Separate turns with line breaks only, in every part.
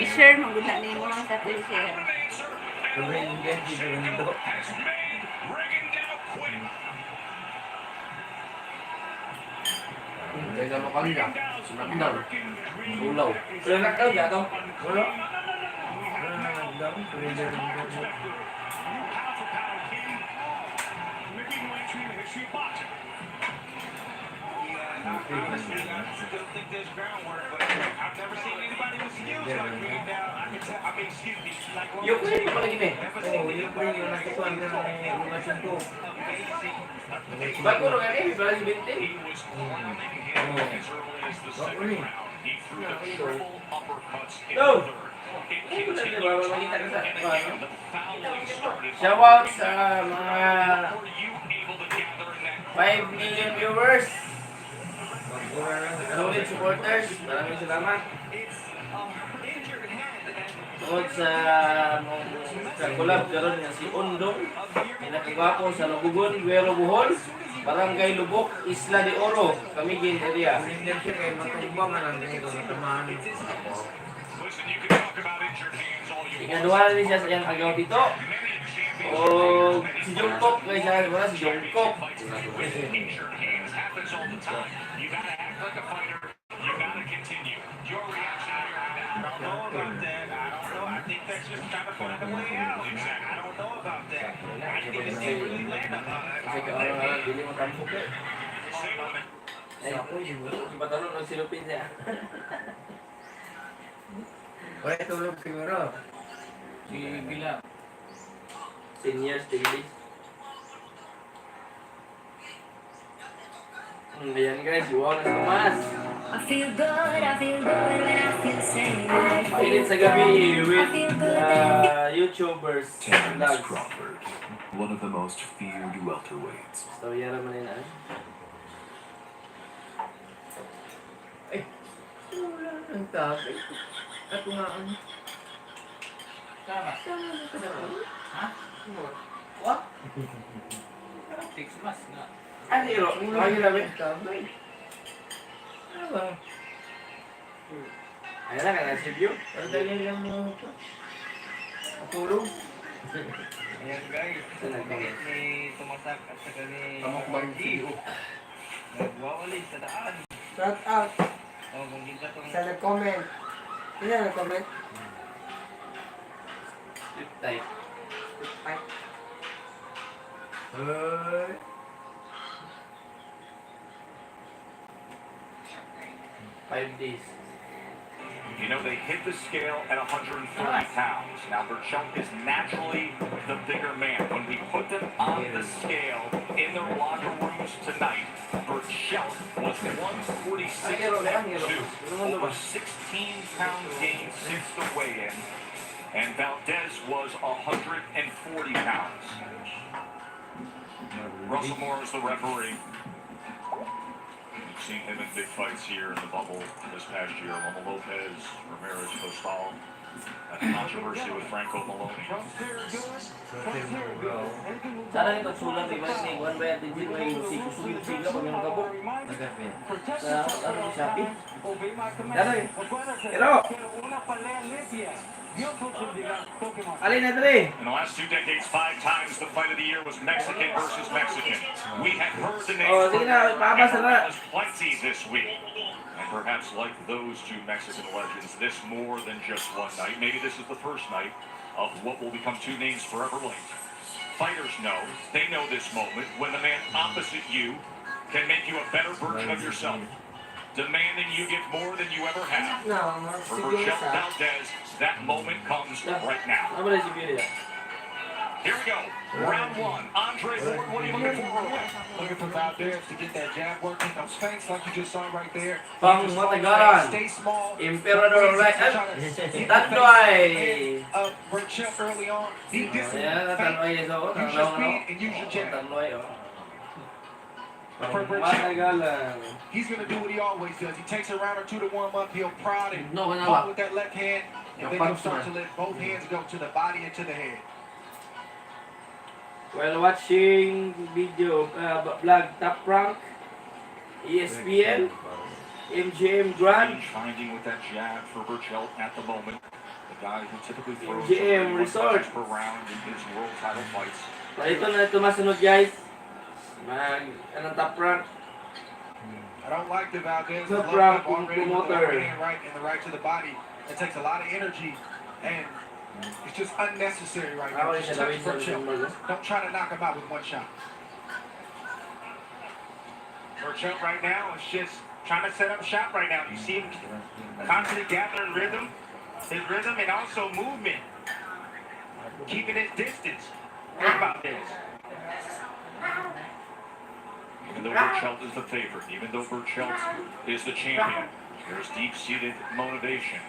I-share mo gula ni mo lang sa share.
Kaya mo kanina, knockdown, ulaw. Pero knockdown niya ito? Wala. Yung ko yun pala gini. Oo, yung ko yun nakikuan ka ng mga siyento. Bago rin kami, pala si Bintin. Oo. Bago rin. Go! Shout out sa mga 5 million viewers. Solid supporters. Maraming salamat. Tungkol sa collab karon nga si Undong, pinakagwapo sa Lubugon, Guero, Bohol, Barangay Lubok, Isla de Oro, Camiguin area. Hindi siya kay Kamukbang na lang dito sa tamahan. Ikaduha na rin siya sa iyang agaw dito. O si Jungkook, kaya siya wala si Jungkook. Kasi kaorang-orang dili mo tampok eh. Ay, iba tanong ng silupin siya. Wala tulog siguro. Si Bila. 10 years, 10 days. Ayan guys, wow na Tomas.
I feel good when I feel safe.
Painet sa gabi with YouTubers.
Terrence Crawford, one of the most feared welterweights.
Storya naman yun ah. Ay, wala nang tagay. Ako nga ano.
Tama. Ha?
What?
6 months nga.
Ano yun? Ano namin? Tagay. Ano ba? Ayan na, kanasibyo. Ano tayo lang mo ito? Matulog?
Ayan guys, bakit ni Tumasak at saka ni
Kamukbang.
nagwawali sa daan.
Shout out
O, kung kita itong
sa nag-comment. Sino nag-comment?
Flip type.
Ay,
Hey. Five days.
You know, they hit the scale at 130 pounds. Now, Burchell is naturally the bigger man. When we put them on the scale in their locker rooms tonight, Burchell was 146.2. Over 16 pounds gained since the weigh-in. And Valdez was 140 pounds. Russell Moore is the referee. We've seen him in big fights here in the bubble this past year. Loma Lopez, Ramirez, Costal. That controversy with Franco Maloney.
Sana nito sulat iba ni Juan Bayat din may sigla pag yung kabok. Sa ano Shopee. Daloy. Pero alin na dre.
In the last 2 decades, 5 times the fight of the year was Mexican versus Mexican. We had heard the name
Oh, sige na, paabas na.
plenty this week. And perhaps like those two Mexican legends, this more than just one night. Maybe this is the first night of what will become two names forever linked. Fighters know, they know this moment when the man opposite you can make you a better version of yourself, demanding you give more than you ever have.
no,
For
sige
Burchell
sa.
Valdez, that moment comes right now.
Ano ba si Biria?
Here we go. Round 1. Andre Ford, what are you looking for?
Looking for Valdez to get that jab working, those feints like you just saw right there.
Pang matagaran.
Stay small.
Emperador right. Tandoy.
Burchell early on. He did some
Ayan, tandoy ito.
use your speed and use your jab.
Tandoy oh.
For Burchell,
Matagalan.
he's going to do what he always does. He takes a round or two to warm up. He'll prod and
No, wala
pump
ba?
with that left hand, and then he'll start to let both hands go to the body and to the head.
While watching video vlog Top Rank ESPN, MGM Grand.
Finding with that jab for Burchell at the moment. The guy who typically throws
MGM
31
Resort.
punches per round in his world title fights.
Ito na ito masunod guys. Anong top rank?
I don't like the Valdez.
Top
Love
rank
him already with the
promoter.
overhand right and the right to the body. It takes a lot of energy, and it's just unnecessary right now. Just touch Burchell. Don't try to knock him out with one shot.
Burchell right now is just trying to set up shop right now. You see him constantly gathering rhythm, his rhythm, and also movement. Keeping his distance. What about this?
Even though Burchell is the favorite, even though Burchell is the champion, there's deep-seated motivation.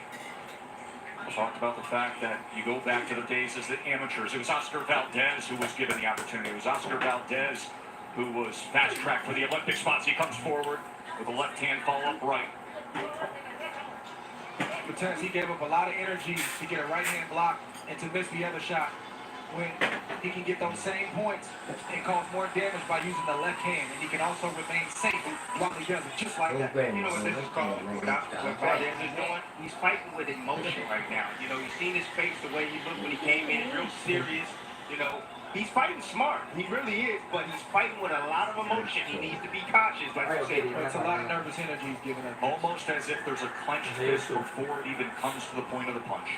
We talked about the fact that you go back to the days as the amateurs. It was Oscar Valdez who was given the opportunity. It was Oscar Valdez who was fast-tracked for the Olympic spots. He comes forward with a left hand follow-up right.
Because he gave up a lot of energy to get a right hand block and to miss the other shot. When he can get those same points and cause more damage by using the left hand, and he can also remain safe while he does it, just like that.
You know what this is called? What Valdez is doing? He's fighting with emotion right now. You know, you've seen his face, the way he looked when he came in, real serious. You know, he's fighting smart. He really is, but he's fighting with a lot of emotion. He needs to be cautious, like you said.
It's a lot of nervous energy he's giving up.
Almost as if there's a clenched fist before it even comes to the point of the punch.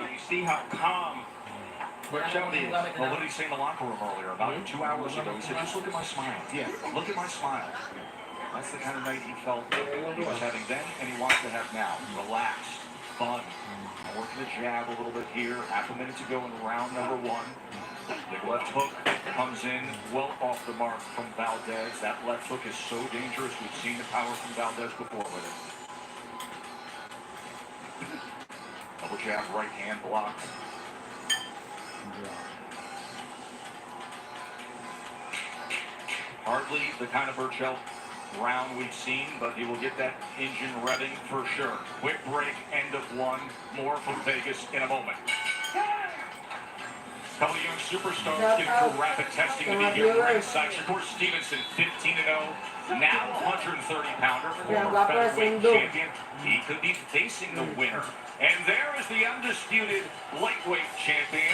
You see how calm Burchell is.
Well, what did he say in the locker room earlier? About 2 hours ago, he said, just look at my smile. Yeah, look at my smile. That's the kind of night he felt he was having then and he wants to have now. Relaxed, fun. Working the jab a little bit here. Half a minute to go in round number one. The left hook comes in well off the mark from Valdez. That left hook is so dangerous. We've seen the power from Valdez before with it. Double jab, right hand blocked. Hardly the kind of Burchell round we've seen, but he will get that engine revving for sure. Quick break, end of one. More from Vegas in a moment. Couple of young superstars getting through rapid testing to be here ringside. Shakur Stevenson, 15-0. Now 130-pounder, former featherweight champion. He could be facing the winner. And there is the undisputed lightweight champion.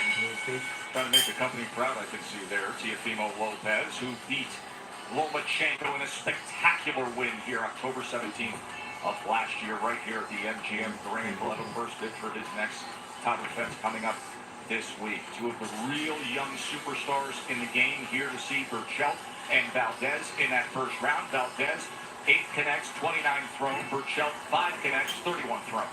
Trying to make the company proud, I can see there. Teofimo Lopez, who beat Lomachenko in a spectacular win here October 17th of last year, right here at the MGM Grand. He'll have a first bid for his next title defense coming up this week. Two of the real young superstars in the game here to see Burchell and Valdez in that first round. Valdez, 8 connects, 29 thrown. Burchell, 5 connects, 31 thrown.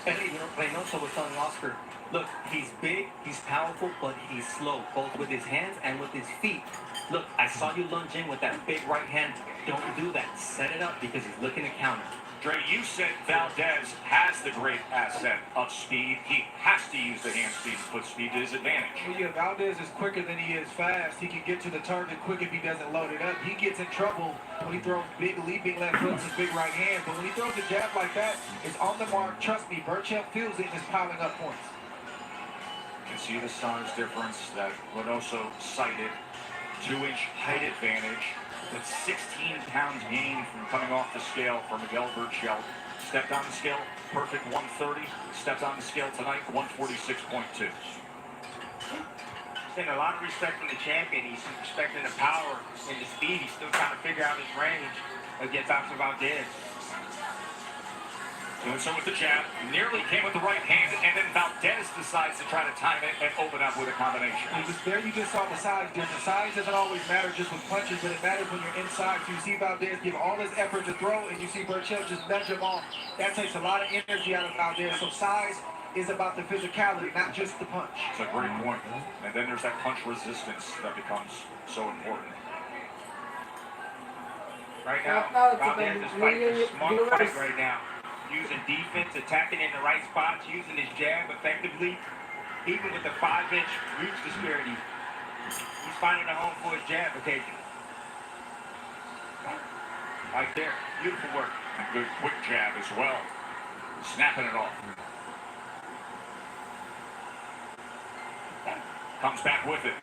And you know, Reynoso was telling Oscar, look, he's big, he's powerful, but he's slow, both with his hands and with his feet. Look, I saw you lunge in with that big right hand. Don't do that. Set it up because he's looking to counter.
Dre, you said Valdez has the great asset of speed. He has to use the hand speed to put speed to his advantage.
Well, yeah, Valdez is quicker than he is fast. He can get to the target quick if he doesn't load it up. He gets in trouble when he throws big leaping left hooks and big right hand. But when he throws a jab like that, it's on the mark. Trust me, Burchell feels it and is piling up points.
You can see the size difference that Reynoso cited. 2-inch height advantage. That's 16 pounds gained from coming off the scale for Miguel Burchell. Stepped on the scale, perfect 130. Stepped on the scale tonight, 146.2.
Getting a lot of respect from the champion. He's respecting the power and the speed. He's still trying to figure out his range against Oscar Valdez.
Doing so with the jab, nearly came with the right hand, and then Valdez decides to try to time it and open up with a combination.
There you just saw the size difference. Size doesn't always matter just with punches, but it matters when you're inside. So you see Valdez give all his effort to throw, and you see Burchell just nudge him off. That takes a lot of energy out of Valdez. So size is about the physicality, not just the punch.
It's a great point. And then there's that punch resistance that becomes so important.
Right now, Valdez is fighting a smart fight right now. Using defense, attacking in the right spots, using his jab effectively, even with the 5-inch reach disparity. He's finding a home for his jab occasionally. Right there, beautiful work.
And good quick jab as well. Snapping it off. Comes back with it.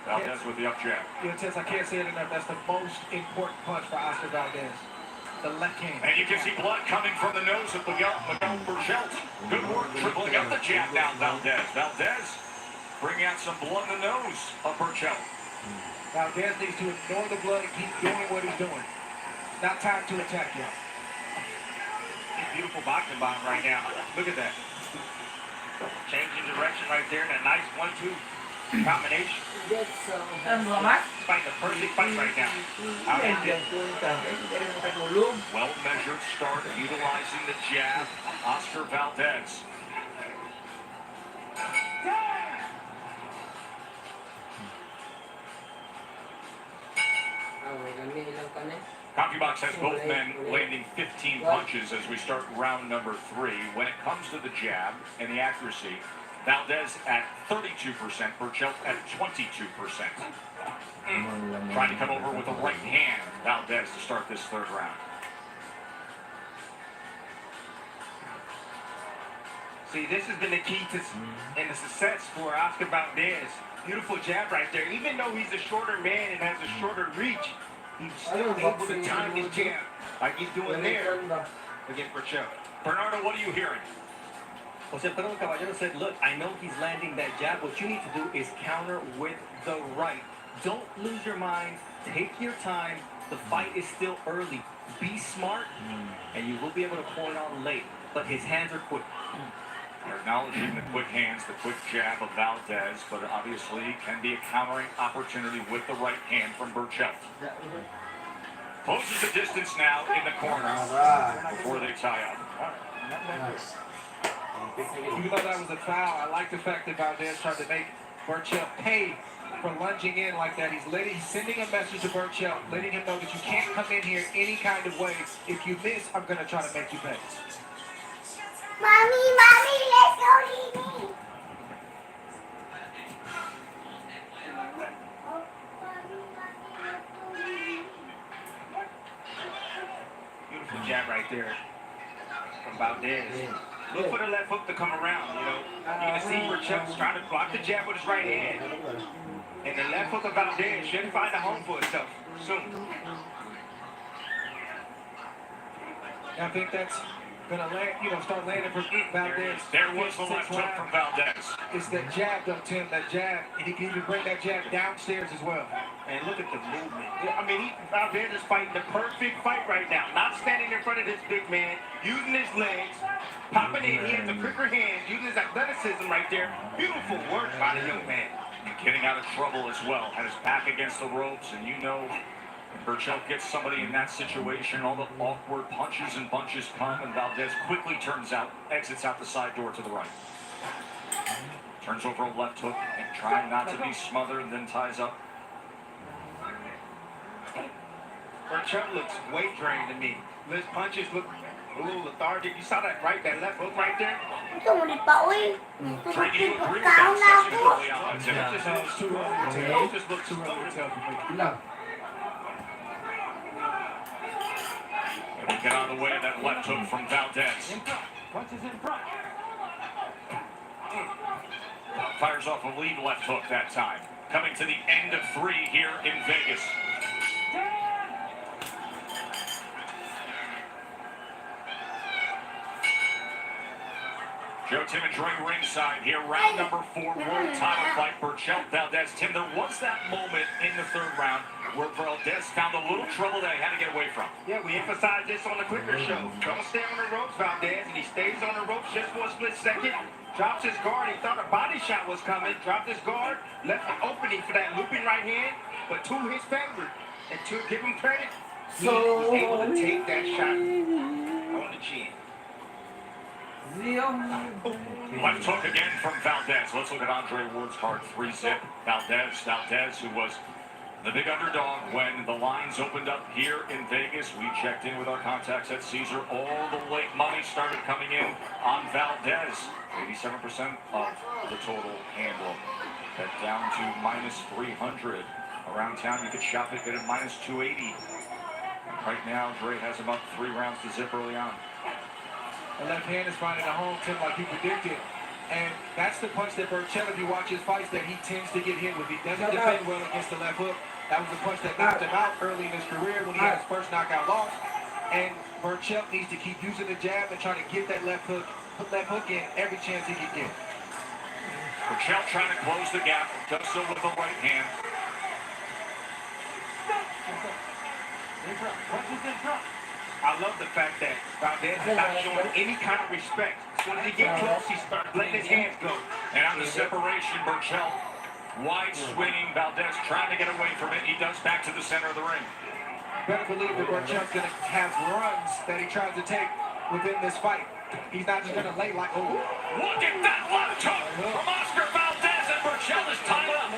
Valdez with the up jab.
You know, Tess, I can't say it enough. That's the most important punch for Oscar Valdez. The left hand.
And you can see blood coming from the nose of Miguel Berchelt. Good work tripling up the jab down Valdez. Valdez bringing out some blood in the nose of Berchelt.
Valdez needs to ignore the blood and keep doing what he's doing. Not time to attack yet.
Beautiful boxing bomb right now. Look at that. Changing direction right there. And a nice 1-2 combination.
Yes,
Ang bumak?
He's fighting a perfect fight right now. How
Yan,
is
yan,
it?
punta. Kasi tayo nakatulog.
Well-measured start, utilizing the jab. Oscar Valdez.
Ah, may kami ilang ka na.
Kamukbang has both men landing 15 punches as we start round number 3. When it comes to the jab and the accuracy, Valdez at 32%, Berchelt at 22%. Trying to come over with the right hand, Valdez, to start this third round.
See, this has been the key to and the success for Oscar Valdez. Beautiful jab right there. Even though he's a shorter man and has a shorter reach, he's still able to time his jab like he's doing there against Berchelt.
Bernardo, what are you hearing?
Jose Pedro Caballero said, look, I know he's landing that jab. What you need to do is counter with the right. Don't lose your mind. Take your time. The fight is still early. Be smart, and you will be able to pull it on late. But his hands are quick.
They're acknowledging the quick hands, the quick jab of Valdez, but obviously can be a countering opportunity with the right hand from Berchelt. Closes the distance now in the corner before they tie up.
Even though that was a foul, I like the fact that Valdez tried to make Berchelt pay for lunging in like that. He's sending a message to Berchelt, letting him know that you can't come in here any kind of way. If you miss, I'm going to try to make you pay.
Mommy, let's go eat.
Beautiful jab right there from Valdez. Look for the left hook to come around, you know. You can see Berchelt's trying to block the jab with his right hand. And the left hook of Valdez should find a home for itself soon.
I think that's going to land, start landing for Valdez.
There was the left hook from Valdez.
It's that jab, though, Tim, that jab. And he can even bring that jab downstairs as well.
And look at the movement. I mean, Valdez is fighting the perfect fight right now. Not standing in front of this big man, using his legs, popping in. He has the quicker hands, using his athleticism right there. Beautiful work by the young man.
And getting out of trouble as well. Had his back against the ropes, and you know, when Berchelt gets somebody in that situation, all the awkward punches and bunches come, and Valdez quickly exits out the side door to the right. Turns over a left hook and trying not to be smothered, and then ties up.
Berchelt looks weight drained to me. His punches look a little lethargic. You saw that left hook right there?
Ito mo di pa, uy.
Trey, do you agree with
Pagkaon na
that
ako.
assessment early on, Tim?
It just looks too early to tell. It just looks too early to tell for me.
Ilang.
And we get out of the way of that left hook from Valdez.
Punches in front.
Fires off a lead left hook that time. Coming to the end of 3 here in Vegas. Joe, Tim, and Dre ringside here. Round number 4, world title fight, Berchelt Valdez. Tim, there was that moment in the third round where Valdez found a little trouble that he had to get away from.
Yeah, we emphasized this on the quicker show. Don't stay on the ropes, Valdez, and he stays on the ropes just for a split second. Drops his guard. He thought a body shot was coming. Dropped his guard. Left an opening for that looping right hand. But to his favor, and to give him credit, he was able to take that shot on the chin.
Left hook again from Valdez. Let's look at Andre Ward's hard 3-zip. Valdez, who was the big underdog when the lines opened up here in Vegas. We checked in with our contacts at Caesar. All the late money started coming in on Valdez. 87% of the total handle. That down to minus 300. Around town, you could shop it at minus 280. Right now, Dre has him up 3 rounds to zip early on.
The left hand is finding a home, Tim, like you predicted. And that's the punch that Burchell, if you watch his fights, that he tends to get hit with. He doesn't defend well against the left hook. That was the punch that knocked him out early in his career when he had his first knockout loss. And Burchell needs to keep using the jab and trying to get that left hook, put that hook in every chance he can get.
Burchell trying to close the gap, does so with the right hand.
I love the fact that Valdez is not showing any kind of respect. As soon as he gets close, he starts letting his hands go.
And on the separation, Burchell, wide swinging, Valdez trying to get away from it. He does back to the center of the ring.
Better believe that Burchell's going to have runs that he tries to take within this fight. He's not just going to lay like, oh.
Look at that left hook from Oscar Valdez, and Burchell is tied up.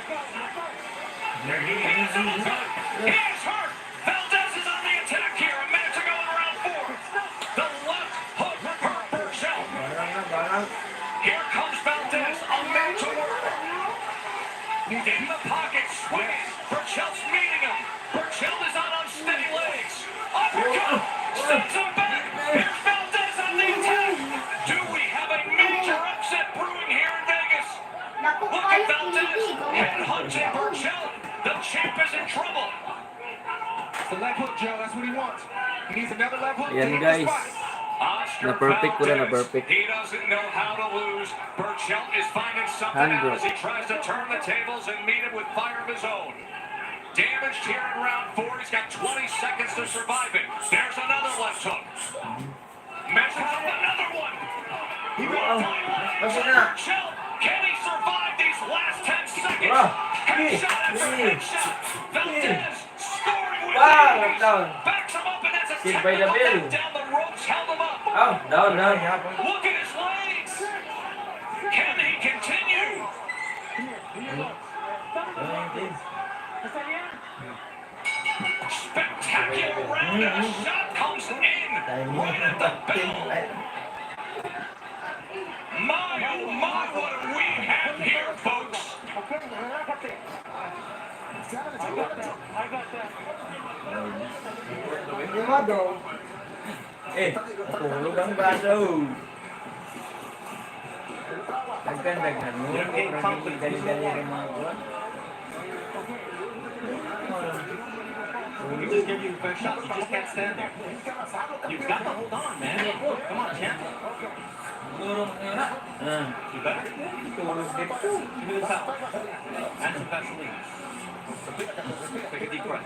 He is hurt. Valdez is on the attack here. A minute to go in round 4. The left hook hurt Burchell. Here comes Valdez, a man to work. In the pocket, swinging. Burchell's meeting him. Burchell is on unsteady legs. Uppercut. Sends him back. Here's Valdez on the attack. Do we have a major upset brewing here in Vegas? Look at Valdez. Head hunting Burchell. The champ is in trouble.
It's the left hook, Joe. That's what he wants. He needs another left hook.
Yan
to hit
guys.
the spot.
Oscar
Na-perfect ko na,
Valdez.
na-perfect.
He doesn't know how to lose. Burchell is finding something out as he tries to turn the tables and meet him with fire of his own. Damaged here in round 4. He's got 20 seconds to survive it. There's another left hook. Measures up another one. He won't find one. Burchell, can he survive these last 10 seconds? Headshot after headshot. Valdez scoring with ease. Backs him up, and that's a
Hit by the
technical
bell.
knock down the ropes. Held him up.
Oh, down.
Look at his legs. Can he continue? Spectacular round, and a shot comes in right at the bell. My, oh my, what do we have here, folks?
Tulog ang braso. Daghan mo. Dali-dali rin mga buwan.
When he just gives you the first shot, you just can't stand there. You've got to hold on, man. Come on, champ. You better. Give me the towel. And some Vaseline. Take a deep breath.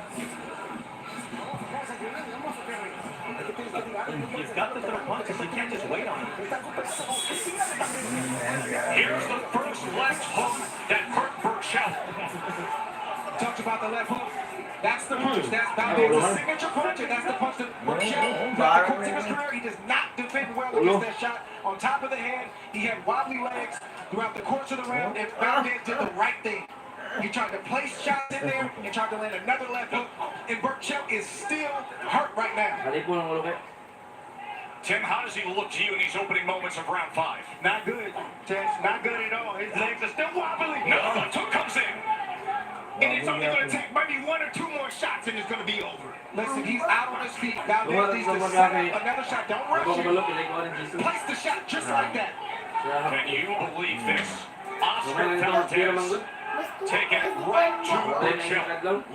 You've got to throw punches. You can't just wait on it.
Here's the first left hook that hurt Burchell.
Talked about the left hook. That's the punch. That's Valdez's signature punch, and that's the punch that Burchell, throughout the course of his career, he does not defend well against that shot. On top of the head, he had wobbly legs throughout the course of the round, and Valdez did the right thing. He tried to place shots in there and tried to land another left hook, and Burchell is still hurt right now.
Tim, how does he look to you in these opening moments of round 5?
Not good, Tess. Not good at all. His legs are still wobbly.
No, left hook comes in.
And it's only going to take maybe 1 or 2 more shots, and it's going to be over.
Listen, he's out on his feet. Valdez needs to set up another shot. Don't rush it. Place the shot just like that.
Can you believe this? Oscar Valdez taking it right to Burchell.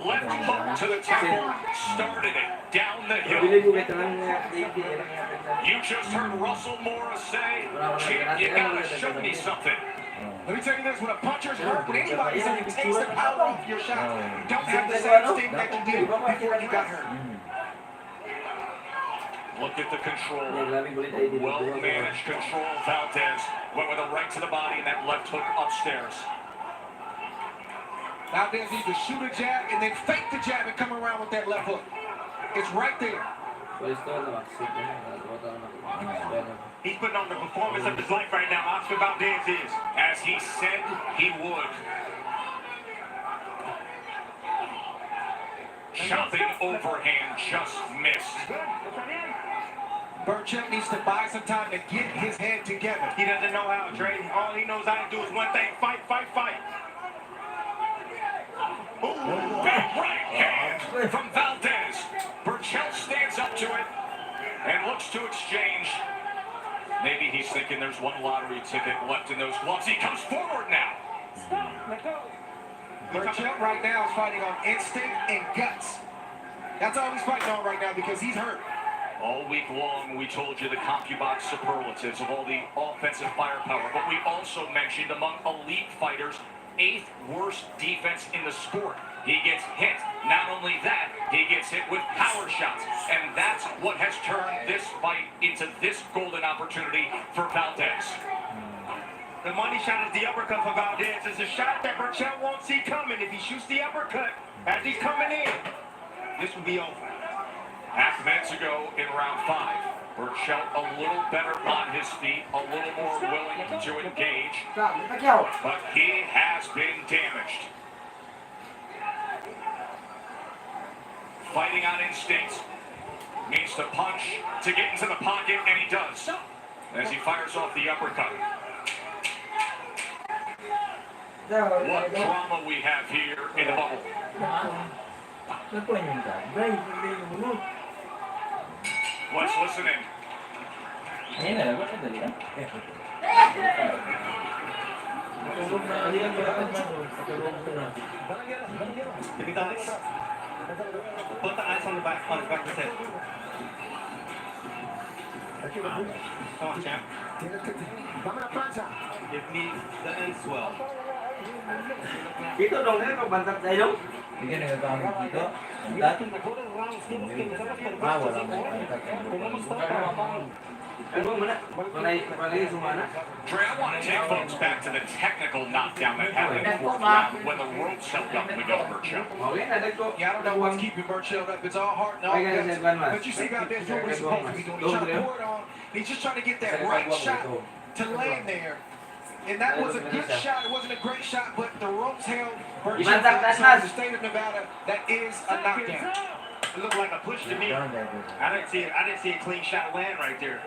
Left hook to the temple. Started it down the hill. You just heard Russell Morris say, "Champ, you gotta show me something."
Let me tell you this, when a puncher's hurt, when anybody's hurt, it takes the power off your shot. You don't have the same sting that you did before you got hurt.
Look at the control. Well-managed control. Valdez went with a right to the body and that left hook upstairs.
Valdez needs to shoot a jab and then fake the jab and come around with that left hook. It's right there.
He's putting on the performance of his life right now. Oscar Valdez is.
As he said he would. Chopping overhand just missed.
Burchell needs to buy some time to get his head together.
He doesn't know how, Dre. All he knows how to do is one thing: fight, fight, fight.
Ooh, big right hand from Valdez. Burchell stands up to it and looks to exchange. Maybe he's thinking there's one lottery ticket left in those gloves. He comes forward now.
Burchell right now is fighting on instinct and guts. That's all he's fighting on right now because he's hurt.
All week long, we told you the CompuBox superlatives of all the offensive firepower, but we also mentioned among elite fighters, 8th worst defense in the sport. He gets hit. Not only that, he gets hit with power shots. And that's what has turned this fight into this golden opportunity for Valdez.
The money shot is the uppercut for Valdez. It's a shot that Burchell won't see coming. If he shoots the uppercut as he's coming in, this will be over.
Half minutes ago in round 5, Burchell a little better on his feet, a little more willing to engage, but he has been damaged. Fighting on instinct, means to punch, to get into the pocket, and he does, as he fires off the uppercut. What drama we have here in the bubble. Let's listen in.
Give me guys. Put the eyes on the back of his head. Come on, champ. Give me the end swell.
Dito dong, kan bantat saya dong.
Bigyan ng gamit dito. Dati wala mo.
Dre, I want to take folks back to the technical knockdown that happened in the fourth round when the ropes held up Miguel Burchell.
Yeah, I don't know what's keeping Burchell up. It's all heart and all guts. But you see Valdez doing what he's supposed to be doing. He's trying to pour it on. He's just trying to get that right shot to land there. And that was a good shot. It wasn't a great shot, but the ropes held Burchell outside the state of Nevada. That is a knockdown.
It looked like a push to me. I didn't see a clean shot land right there.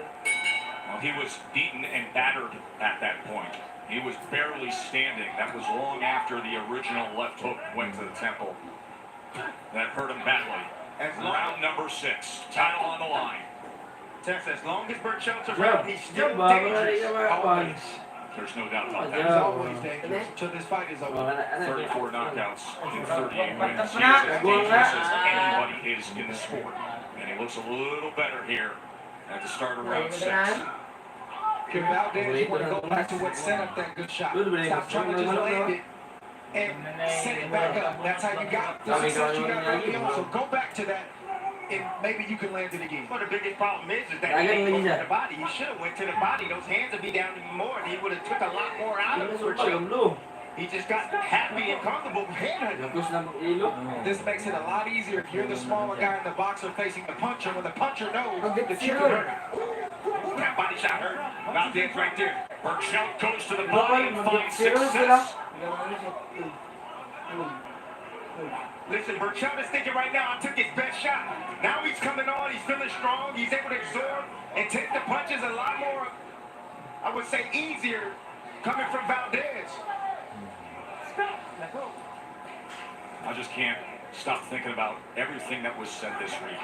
Well, he was beaten and battered at that point. He was barely standing. That was long after the original left hook went to the temple. That hurt him badly. Round number 6, title on the line.
Tex, as long as Burchell's around, he's still dangerous. Always.
There's no doubt about
He's
that.
always dangerous until this fight is over.
34 knockouts in 38 wins. He is as dangerous as anybody is in the sport. And he looks a little better here at the start of round 6.
If Valdez, you want to go back to what set up that good shot. Stop trying to just land it and set it back up. That's how you got the success you got early on. So go back to that, and maybe you can land it again.
Well, the biggest problem is that he didn't go to the body. He should have went to the body. Those hands would be down even more, and he would have took a lot more out of Burchell. He just got happy and comfortable headhunting.
This makes it a lot easier if you're the smaller guy in the boxer facing the puncher. When the puncher knows that you can hurt him.
That body shot hurt. Valdez right there.
Burchell goes to the body and finds success.
Listen, Burchell is thinking right now, I took his best shot. Now he's coming on, he's feeling strong, he's able to absorb and take the punches a lot more, I would say, easier coming from Valdez.
I just can't stop thinking about everything that was said this week.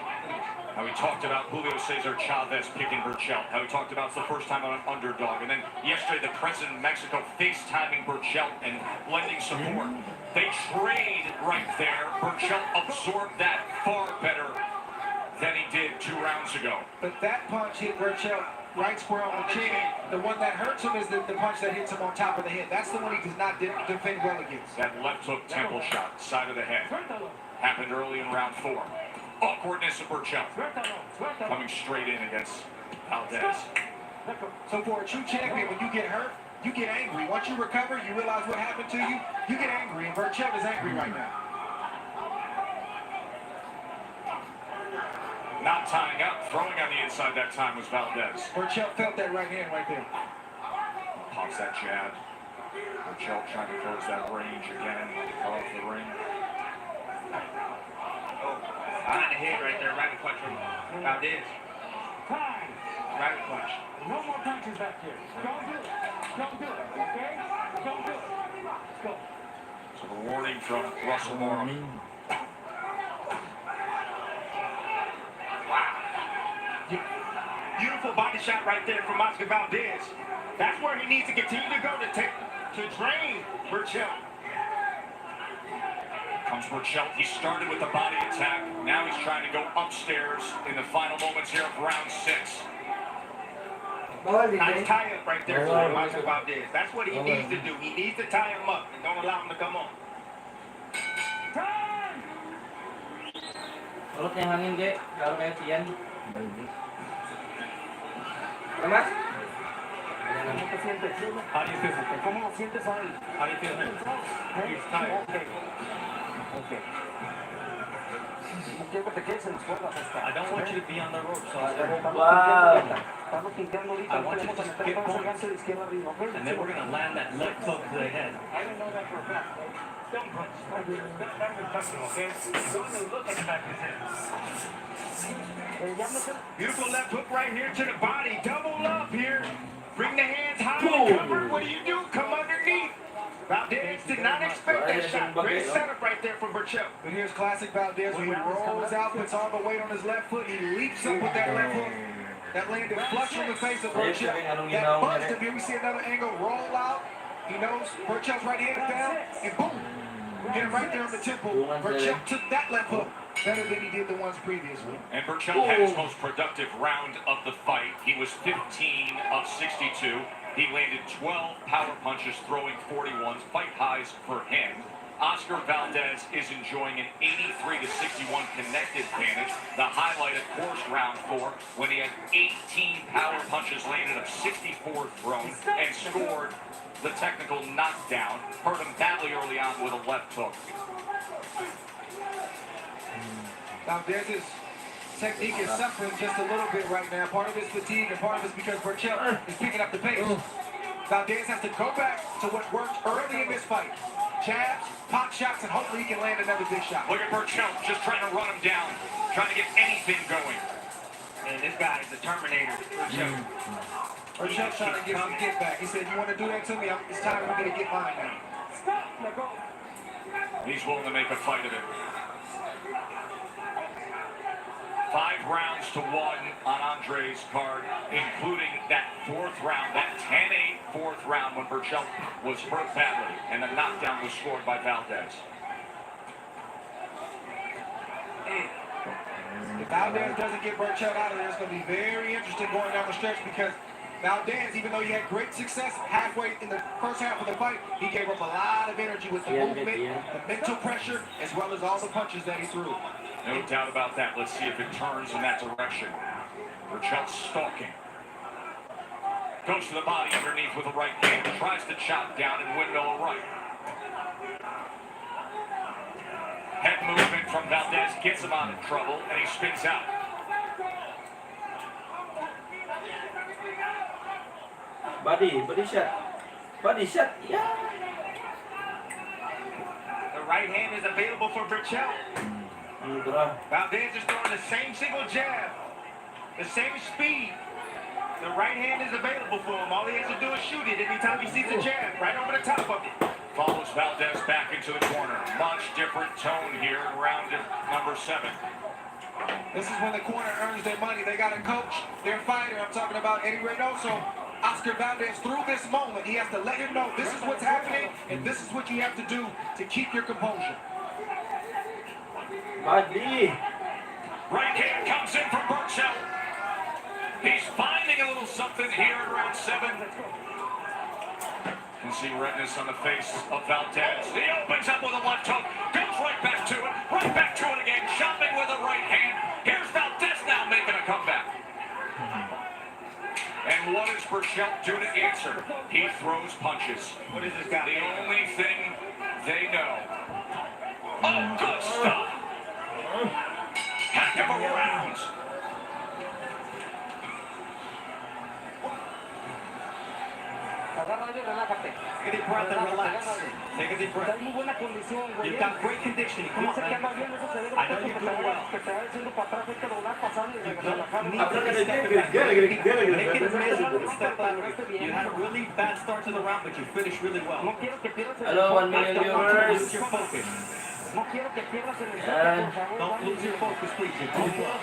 How he talked about Julio Cesar Chavez picking Burchell. How he talked about it's the first time on an underdog. And then yesterday, the president of Mexico FaceTiming Burchell and lending support. They trade right there. Burchell absorbed that far better than he did 2 rounds ago.
But that punch hit Burchell right square on the chin. The one that hurts him is the punch that hits him on top of the head. That's the one he does not defend well against.
That left hook temple shot, side of the head, happened early in round 4. Awkwardness of Burchell coming straight in against Valdez.
So for a true champion, when you get hurt, you get angry. Once you recover, you realize what happened to you, you get angry. And Burchell is angry right now.
Not tying up, throwing on the inside that time was Valdez.
Burchell felt that right hand right there.
Pops that jab. Burchell trying to close that range again. Off the ring.
Behind the head right there, right punch from Valdez. Right punch.
No more punches back here. Don't do it. Don't do it, okay? Don't do it. Let's go.
So the warning from Russell Morrow.
Beautiful powerful body shot right there from Oscar Valdez. That's where he needs to continue to go to drain Burchell.
Comes Burchell. He started with a body attack. Now he's trying to go upstairs in the final moments here of round 6.
Nice tie up right there for Oscar Valdez. That's what he needs to do. He needs to tie him up and don't allow him to come on.
Ulot niya hangin, Ge. Laro kayo siyan. Tamas?
How do you feel? How do you feel? He's tired. Okay. I don't want you to be on the rope, so
Wow.
I want you to just get points. And then we're going to land that left hook to the head.
I don't know that for a fact. Don't punch. That's impossible, okay? Don't look at the back of his head. Beautiful left hook right here to the body. Double up here. Bring the hands high and covered. What do? Come underneath. Valdez did not expect that shot. Great setup right there from Burchell.
But here's classic Valdez when he rolls out, puts all the weight on his left foot, he leaps up with that left hook. That landed flush on the face of Burchell. That buzzed him. Here we see another angle, roll out. He knows Burchell's right hand is down, and boom. Hit him right there on the temple. Burchell took that left hook better than he did the ones previously.
And Burchell had his most productive round of the fight. He was 15 of 62. He landed 12 power punches, throwing 41s, fight highs for him. Oscar Valdez is enjoying an 83 to 61 connected advantage. The highlight, of course, round 4, when he had 18 power punches landed of 64 thrown and scored the technical knockdown. Hurt him badly early on with a left hook.
Valdez's technique is suffering just a little bit right now. Part of it's fatigue and part of it's because Burchell is picking up the pace. Valdez has to go back to what worked early in this fight. Jabs, pop shots, and hopefully he can land another big shot.
Look at Burchell just trying to run him down, trying to get anything going.
And this guy is the Terminator.
Burchell's trying to get him to get back. He said, you want to do that to me? It's time for me to get mine now.
He's willing to make a fight of it. 5 rounds to 1 on Andre's card, including that 4th round, that 10-8 4th round when Burchell was hurt badly, and the knockdown was scored by Valdez.
If Valdez doesn't get Burchell out of there, it's going to be very interesting going down the stretch because Valdez, even though he had great success halfway in the first half of the fight, he gave up a lot of energy with the movement, the mental pressure, as well as all the punches that he threw.
No doubt about that. Let's see if it turns in that direction. Burchell stalking. Goes to the body underneath with a right hand. Tries to chop down and windmill a right. Head movement from Valdez gets him out of trouble, and he spins out.
Body shot. Body shot, yeah.
The right hand is available for Burchell. Valdez is throwing the same single jab, the same speed. The right hand is available for him. All he has to do is shoot it anytime he sees a jab, right over the top of it.
Follows Valdez back into the corner. Much different tone here in round number 7.
This is when the corner earns their money. They got a coach, their fighter. I'm talking about Eddie Reynoso. Oscar Valdez, through this moment, he has to let him know this is what's happening and this is what you have to do to keep your composure.
Body.
Right hand comes in from Burchell. He's finding a little something here in round 7. You can see redness on the face of Valdez. He opens up with a left hook, goes right back to it again, chopping with a right hand. Here's Valdez now making a comeback. And what does Burchell do to answer? He throws punches.
What is this guy?
The only thing they know. Oh, good stuff. Heck of a round.
Take a deep breath and relax. Take a deep breath. You've got great conditioning. Come on, man. I know you're doing well. You had a really bad start to the round, but you finished really well.
Hello, 1 million viewers.
Lose your focus. Don't lose your focus, please. You're doing well.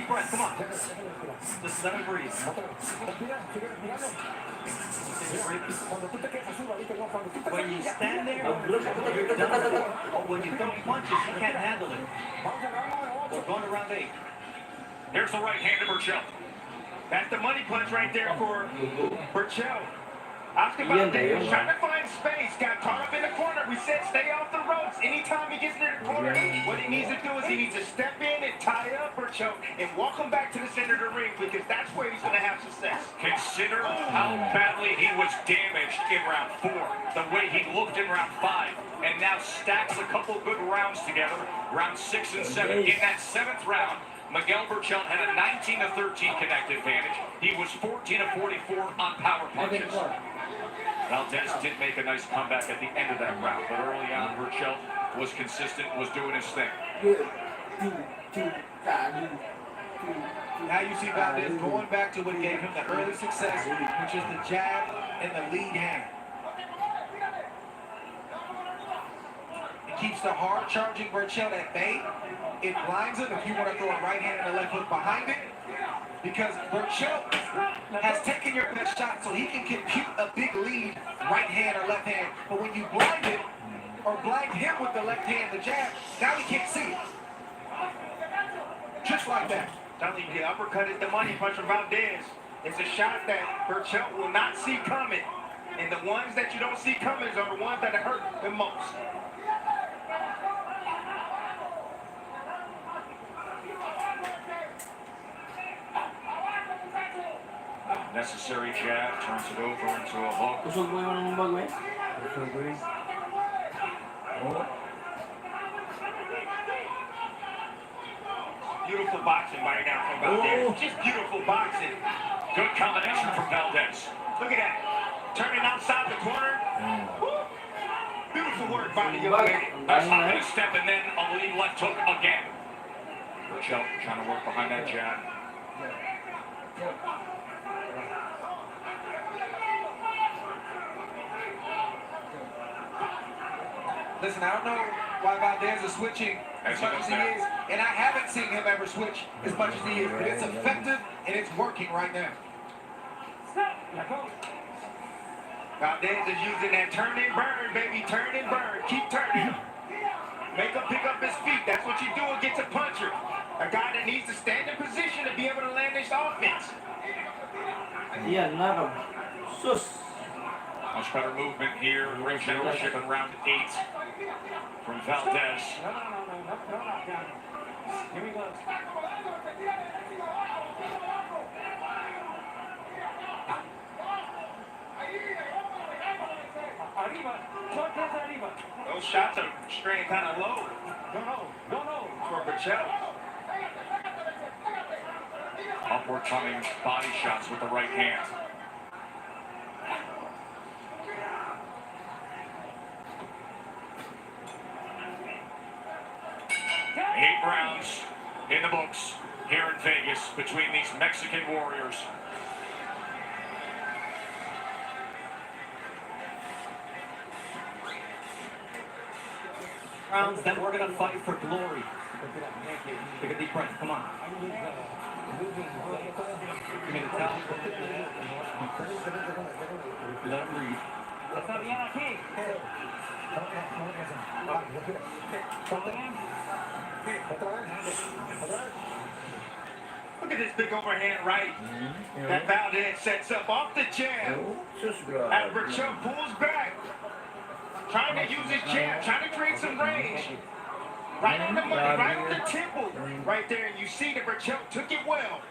deep breath. Come on. Just let him breathe. When you stand there, you're done. When you throw punches, you can't handle it. We're going to round 8.
Here's the right hand of Burchell.
That's the money punch right there for Burchell. Oscar Valdez trying to find space, got caught up in the corner. We said stay off the ropes. Anytime he gets near the corner, what he needs to do is he needs to step in and tie up Burchell and walk him back to the center of the ring, because that's where he's going to have success.
Consider how badly he was damaged in round 4, the way he looked in round 5, and now stacks a couple good rounds together, round 6 and 7. In that 7th round, Miguel Burchell had a 19-13 connect advantage. He was 14-44 on power punches. Valdez did make a nice comeback at the end of that round, but early on, Burchell was consistent, was doing his thing.
Now you see Valdez going back to what gave him the early success, which is the jab and the lead hand. It keeps the hard charging Burchell at bay. It blinds him if you want to throw a right hand and a left hook behind it, because Burchell has taken your best shot so he can compute a big lead, right hand or left hand. But when you blind it, or blind him with the left hand, the jab, now he can't see it. Just like that.
Telling you, the uppercut is the money punch from Valdez. It's a shot that Burchell will not see coming. And the ones that you don't see coming are the ones that hurt the most.
Necessary jab, turns it over into a hook.
Kusog mo yung bago eh.
Beautiful boxing right now from Valdez. Just beautiful boxing.
Good combination from Valdez.
Look at that. Turning outside the corner. Woo. Beautiful work by the young lady.
Nice hop and a step, and then a lead left hook again. Burchell trying to work behind that jab.
Listen, I don't know why Valdez is switching as much as he is, and I haven't seen him ever switch as much as he is, but it's effective and it's working right now.
Valdez is using that turn and burn, baby. Turn and burn. Keep turning. Make him pick up his feet. That's what you do against a puncher. A guy that needs to stand in position to be able to land this offense.
Yan, naro. Sus.
Much better movement here. Ring generalship in round 8 from Valdez.
Here we go.
Those shots are straying kind of low. No. For Burchell.
Upward coming body shots with the right hand. 8 rounds in the books here in Vegas between these Mexican warriors.
Rounds that we're going to fight for glory. Take a deep breath. Come on. Give me the towel. Let him breathe.
Look at this big overhand right that Valdez sets up off the jab. As Burchell pulls back, trying to use his jab, trying to create some range. Right on the money, right on the temple, right there. And you see that Burchell took it well.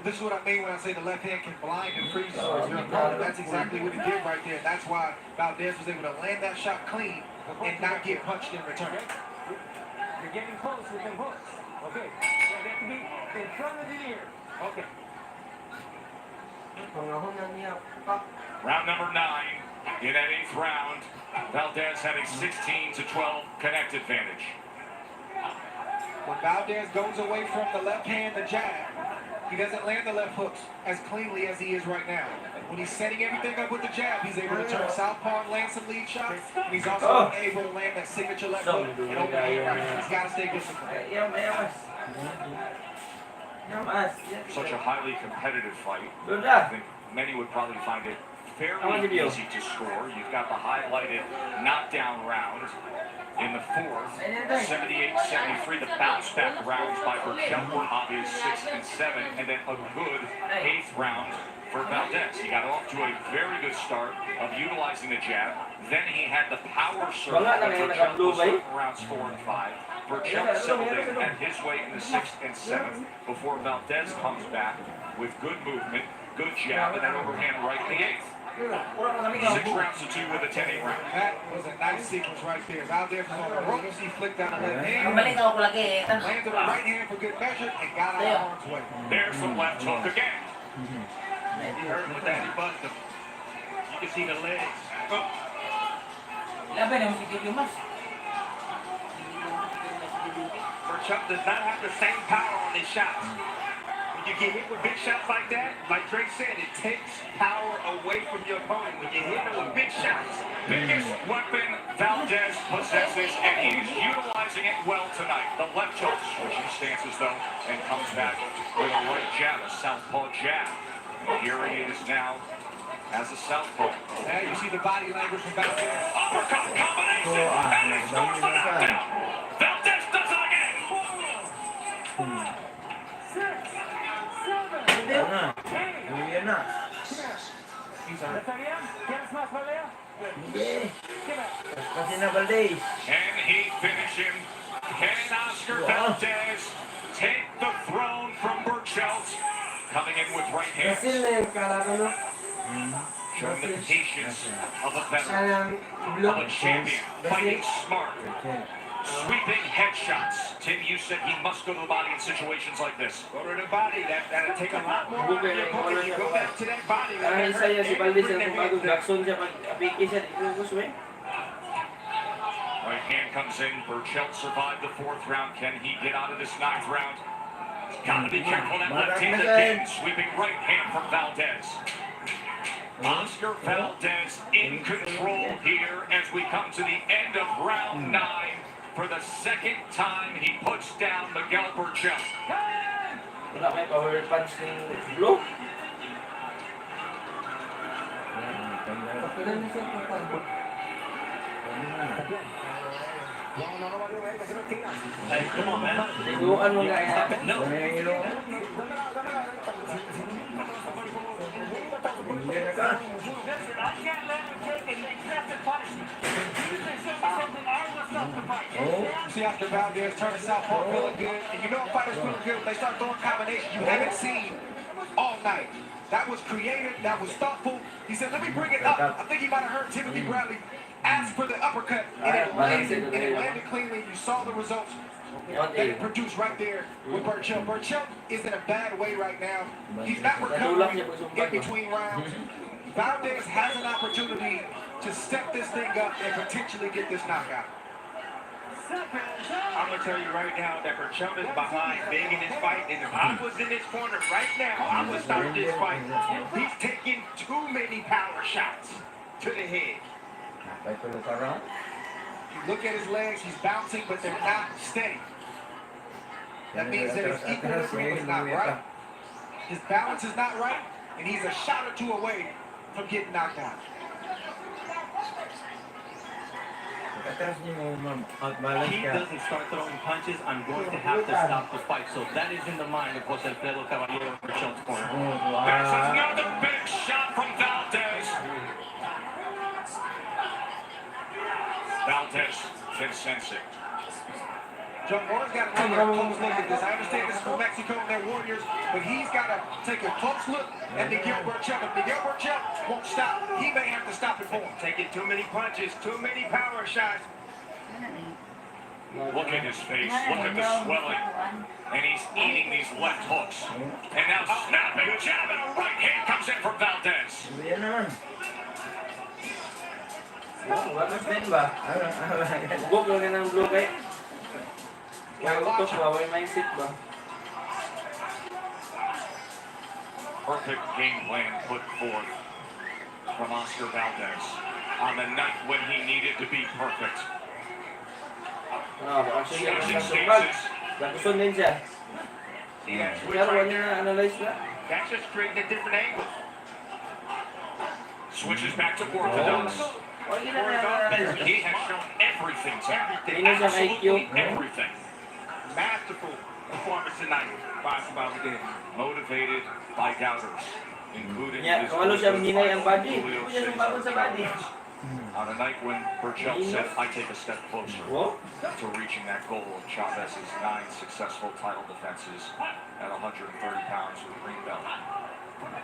This is what I mean when I say the left hand can blind and freeze your opponent. That's exactly what he did right there. That's why Valdez was able to land that shot clean and not get punched in return.
You're getting close with them hooks. Okay. They have to be in front of the ear. Okay.
Round number 9. In that 8th round, Valdez had a 16-12 connect advantage.
When Valdez goes away from the left hand, the jab, he doesn't land the left hooks as cleanly as he is right now. When he's setting everything up with the jab, he's able to turn southpaw and land some lead shots. And he's also able to land that signature left hook and overhand right. He's got to stay disciplined.
Such a highly competitive fight.
Doon
I
na.
think many would probably find it fairly
How did you?
easy to score. You've got the highlighted knockdown round in the fourth, 78-73, the bounce back rounds by Burchell were obvious 6 and 7, and then a good 8th round for Valdez. He got off to a very good start of utilizing the jab. Then he had the power serve.
Wala na ngayon naka-blue ba eh?
Rounds 4 and 5. Burchell settled in at his way in the 6th and 7th before Valdez comes back with good movement, good jab, and then overhand right in the 8th. 6 rounds to 2 with a 10-8 round.
That was a nice sequence right there. Valdez was on the ropes. He flicked down the left hand.
Balik ako lagi.
Landed the right hand for good measure and got out of harm's way.
There's the left hook again.
He hurt him with that. He buzzed him. You can see the legs.
Laban naman si Gabi mas.
Burchell does not have the same power on his shots. When you get hit with big shots like that, like Drake said, it takes power away from your opponent. When you hit him with big shots,
Biggest weapon Valdez possesses, and he's utilizing it well tonight. The left hook, switching stances though, and comes back with a right jab, a southpaw jab. And here he is now as a southpaw.
Hey, you see the body language from Valdez.
Uppercut combination, and he starts the knockdown. Valdez does it again.
6, 7, 8. ¿Está bien? ¿Quieres más pelea?
Kasi na Valdez.
Can he finish him? Can Oscar Valdez take the throne from Burchell? Coming in with right hands. Showing the patience of a veteran, of a champion, fighting smart, sweeping headshots. Tim, you said he must go to the body in situations like this.
Go to the body. That'll take a lot more out of your opponent. You go down to that body.
Dahil sa'yo si Valdez ang bagong Jackson siya pag-apiki siya. Gusto eh.
Right hand comes in. Burchell survived the 4th round. Can he get out of this 9th round? Gotta be careful that left hand again. Sweeping right hand from Valdez. Oscar Valdez in control here as we come to the end of round 9. For the 2nd time, he puts down Miguel Burchell.
Wala may power punch ng blue.
Hey, come on, man.
Liguan mo nga yan.
No.
Listen, I can't let him take an excessive punishment. You say something harmless enough to fight.
See Oscar Valdez turning southpaw feeling good. And you know fighters feeling good when they start throwing combinations you haven't seen all night. That was creative. That was thoughtful. He said, let me bring it up. I think he might have heard Timothy Bradley ask for the uppercut. And it landed cleanly. You saw the results that it produced right there with Burchell. Burchell is in a bad way right now. He's not recovering in between rounds. Valdez has an opportunity to step this thing up and potentially get this knockout.
I'm going to tell you right now that Burchell is behind big in this fight. And if I was in this corner right now, I would start this fight. He's taking too many power shots to the head.
You look at his legs, he's bouncing, but they're not steady. That means that his equilibrium is not right. His balance is not right, and he's a shot or two away from getting knocked out.
He doesn't start throwing punches, I'm going to have to stop the fight. So that is in the mind of Jose Alfredo Caballero for Burchell's corner.
There's another big shot from Valdez. Valdez can sense it.
John Moore's got to take a close look at this. I understand this is from Mexico and their Warriors, but he's got to take a close look at Miguel Burchell. If Miguel Burchell won't stop, he may have to stop it for him.
Taking too many punches, too many power shots.
Look at his face, look at the swelling. And he's eating these left hooks. And now snapping a jab and a right hand comes in from Valdez.
Wakas din ba? Buk lang yan ang blue kay. Kaya utos ba? May mindset ba?
Perfect game plan put forth from Oscar Valdez on the night when he needed to be perfect.
Baka siya yung
Switching
nasumbag.
stances.
Nagusun din siya.
See that switch
Kaya
right
niya
there?
analyze na.
That's just creating a different angle. Switches back to Orthodox.
Wala na
He has shown everything tonight.
Hindi na siya IQ.
Absolutely everything.
Masterful performance tonight by Valdez.
Motivated by doubters, including
Yeah,
his
kung ano siya hinay ang body,
Julio
hindi niya
Cesar
sumagot sa body.
Chavez. On a night when Burchell said, I take a step closer
What?
to reaching that goal of Chavez's 9 successful title defenses at 130 pounds with a green belt.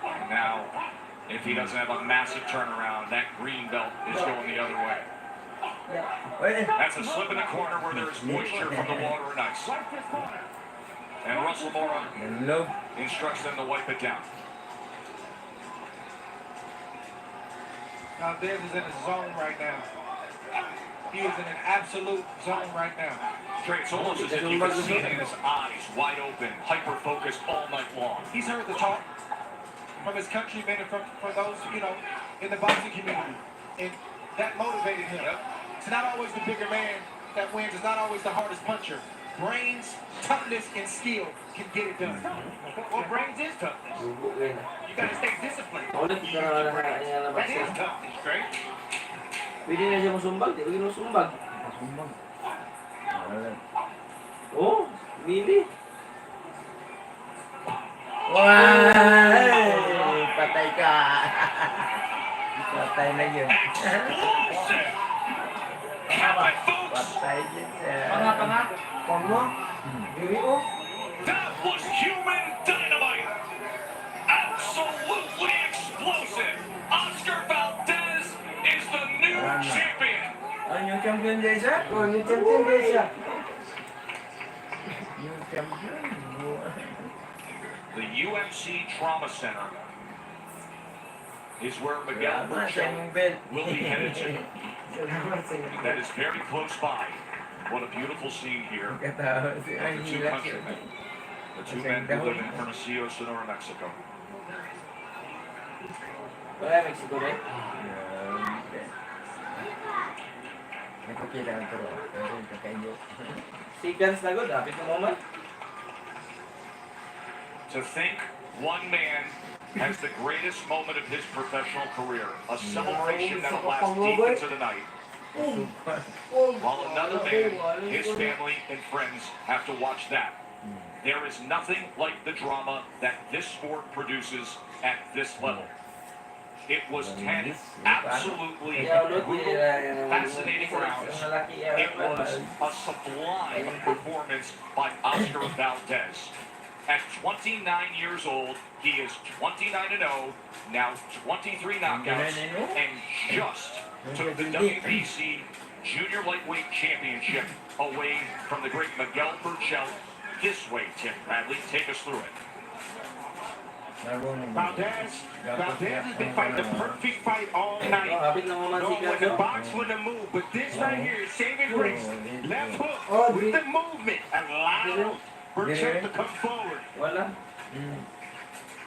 And now, if he doesn't have a massive turnaround, that green belt is going the other way. That's a slip in the corner where there is moisture from the water and ice. And Russell Mora instructs them to wipe it down.
Valdez is in a zone right now. He is in an absolute zone right now.
Trey, it's almost as if you can see it in his eyes, wide open, hyper-focused all night long.
He's heard the talk from his countrymen and from those, you know, in the boxing community. And that motivated him. It's not always the bigger man that wins. It's not always the hardest puncher. Brains, toughness, and skill can get it done.
Well, brains is toughness. You gotta stay disciplined.
Ulit ka na
That is toughness, right?
Pwede na siya masumbag, di ba ginusumbag?
Masumbag. Wala.
Oh, Mili.
Wow! Patay ka. Patay na yun. Patay din siya.
Panga. Panga. Diri o.
That was human dynamite! Absolutely explosive! Oscar Valdez is the new champion!
Ano yung champion din siya?
Oh, yung champion din siya.
Yung champion.
The UMC Trauma Center is where Miguel Burchell will be headed to. That is very close by. What a beautiful scene here.
Katawa si
The two countrymen. The two men who live in Hermosillo, Sonora, Mexico.
Wala, Mexico rin.
Nakakita ang turo. Ang kakayo.
Seconds na good, hapit na moment.
To think one man has the greatest moment of his professional career, a celebration that'll last deep into the night, while another man, his family and friends have to watch that. There is nothing like the drama that this sport produces at this level. It was 10 absolutely brutal, fascinating rounds. It was a sublime performance by Oscar Valdez. At 29 years old, he is 29-0, now 23 knockouts, and just took the WBC Junior Lightweight Championship away from the great Miguel Burchell. This way, Tim Bradley, take us through it.
Valdez has been fighting the perfect fight all night.
Hapit na moment
Going with the
Seconds.
box with the move, but this right here is saving grace. Left hook with the movement allowed Burchell to come forward.
Wala.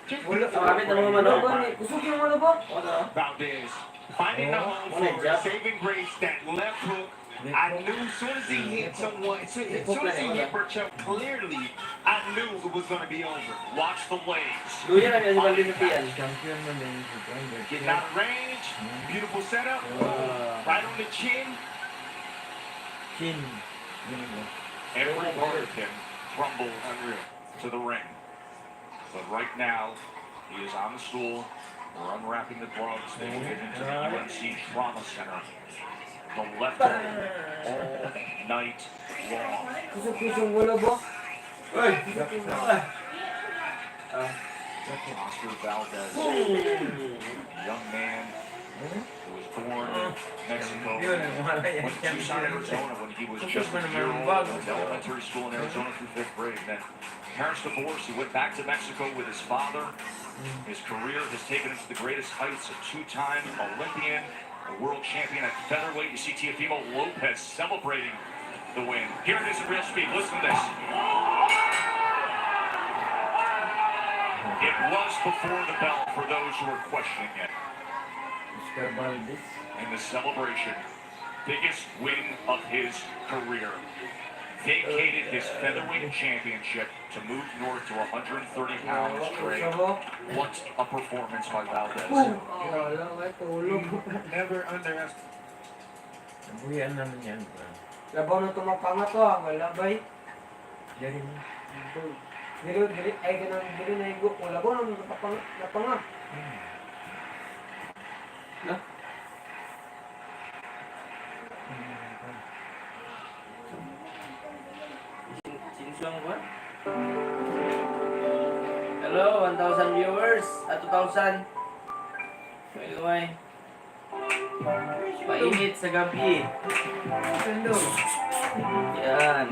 Just
Wala.
beautiful.
Hapit na moment. Kusog yung ano ba? Wala.
Valdez finding the home for it, saving grace. That left hook. I knew as soon as he hit someone, as soon as he hit Burchell, clearly, I knew it was going to be over.
Watch the legs.
Luya na niya si Valdez sa tiyan.
Champion mo din.
Getting out of range, beautiful setup, right on the chin.
Chin.
Every part of him crumbles to the ring. But right now, he is on the stool. We're unwrapping the gloves. They will get into the UNC Trauma Center. The left arm all night long.
Kusog wala ba? Ay!
Oscar Valdez, young man who was born in Mexico, went to Tucson, Arizona when he was just a year old, went to elementary school in Arizona through 5th grade. And then parents divorced, he went back to Mexico with his father. His career has taken him to the greatest heights, a two-time Olympian, a world champion at featherweight. You see Teofimo Lopez celebrating the win. Here it is in real speed. Listen to this. It was before the bell for those who are questioning it.
Oscar Valdez.
And the celebration, biggest win of his career. vacated his featherweight championship to move north to 130 pounds straight. What a performance by Valdez.
Never underestimate.
Nabuyan naman yan.
Labaw na tumapanga to, wala bay.
Dari mo.
Dili, ay ganun, dili na igo. Labaw na napanga.
Sinusuang ba? Hello, 1,000 viewers at 2,000. May Painit sa gabi. Yan.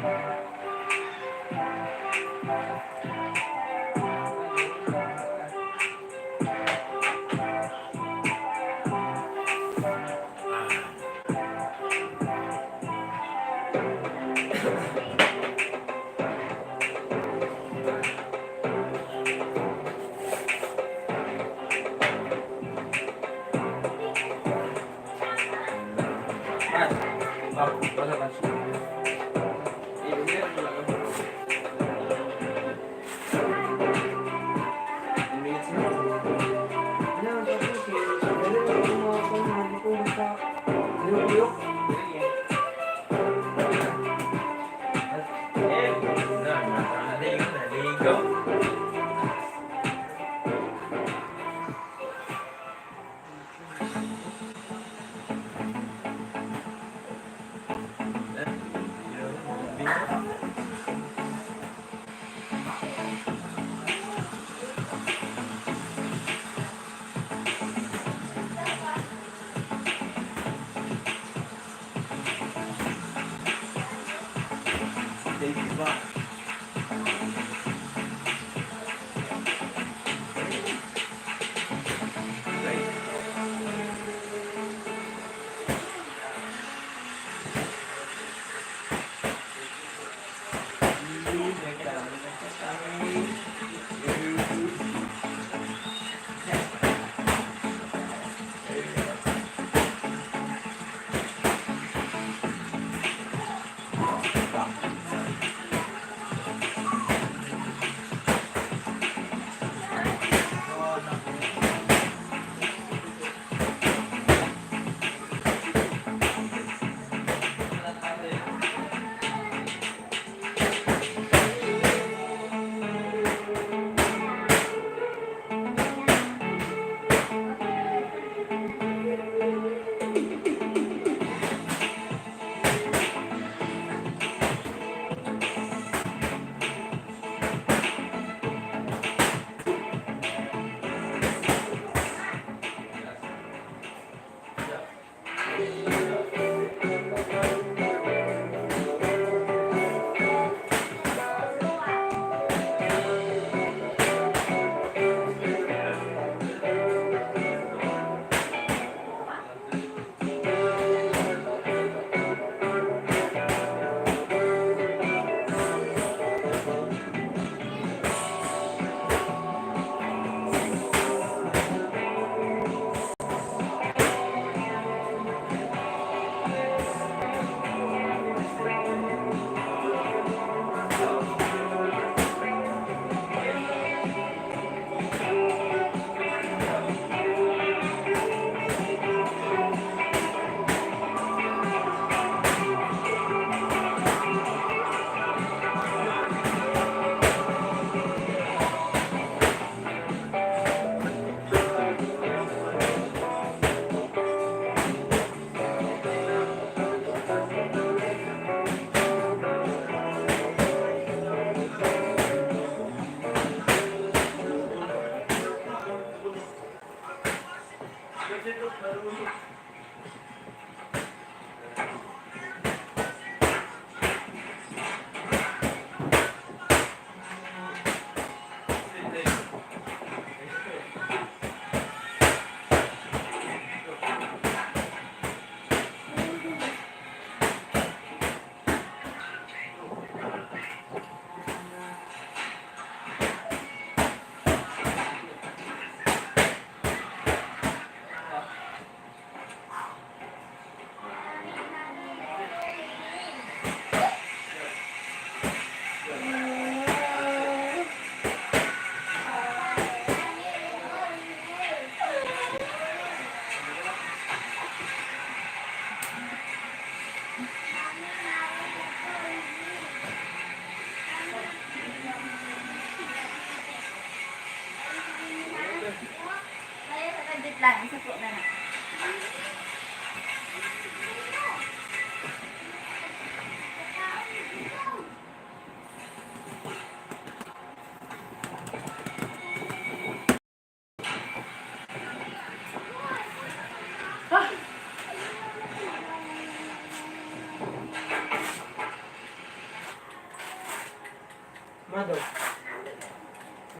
Mado.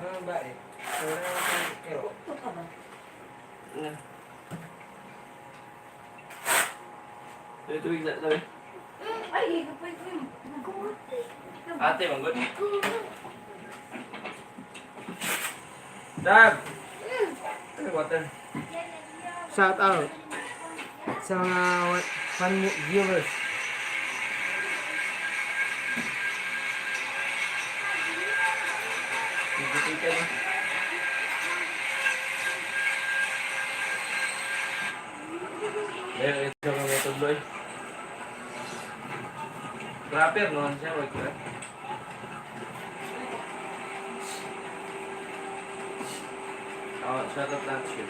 Ano ba eh? Pero,
Ito ka ba?
Tuwig na tayo.
Ay, kapay ko yun. Nagkumati.
Ate, manggod.
Dab! Ano water? Shout out sa mga fan viewers.
Tigil-tigil na. Ito ang method boy. Rapper no siya, wag ka. Oh, shout out that shit.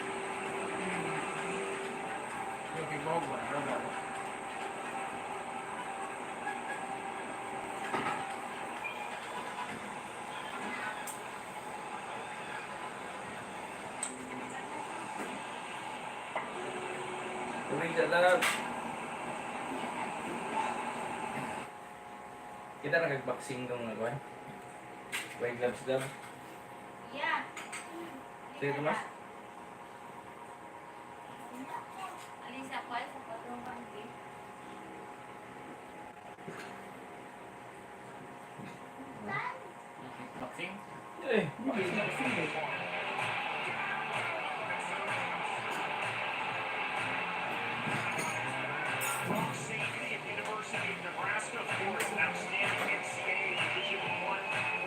Tuwing sa lab. Kita nag-boxing dong ako eh. White gloves daw.
Yeah.
Sige, Tomas.
Alisa, kwal sa patrong panggi.
Boxing?
Eh,
Rock safety at the University of Nebraska for its outstanding NCAA Division I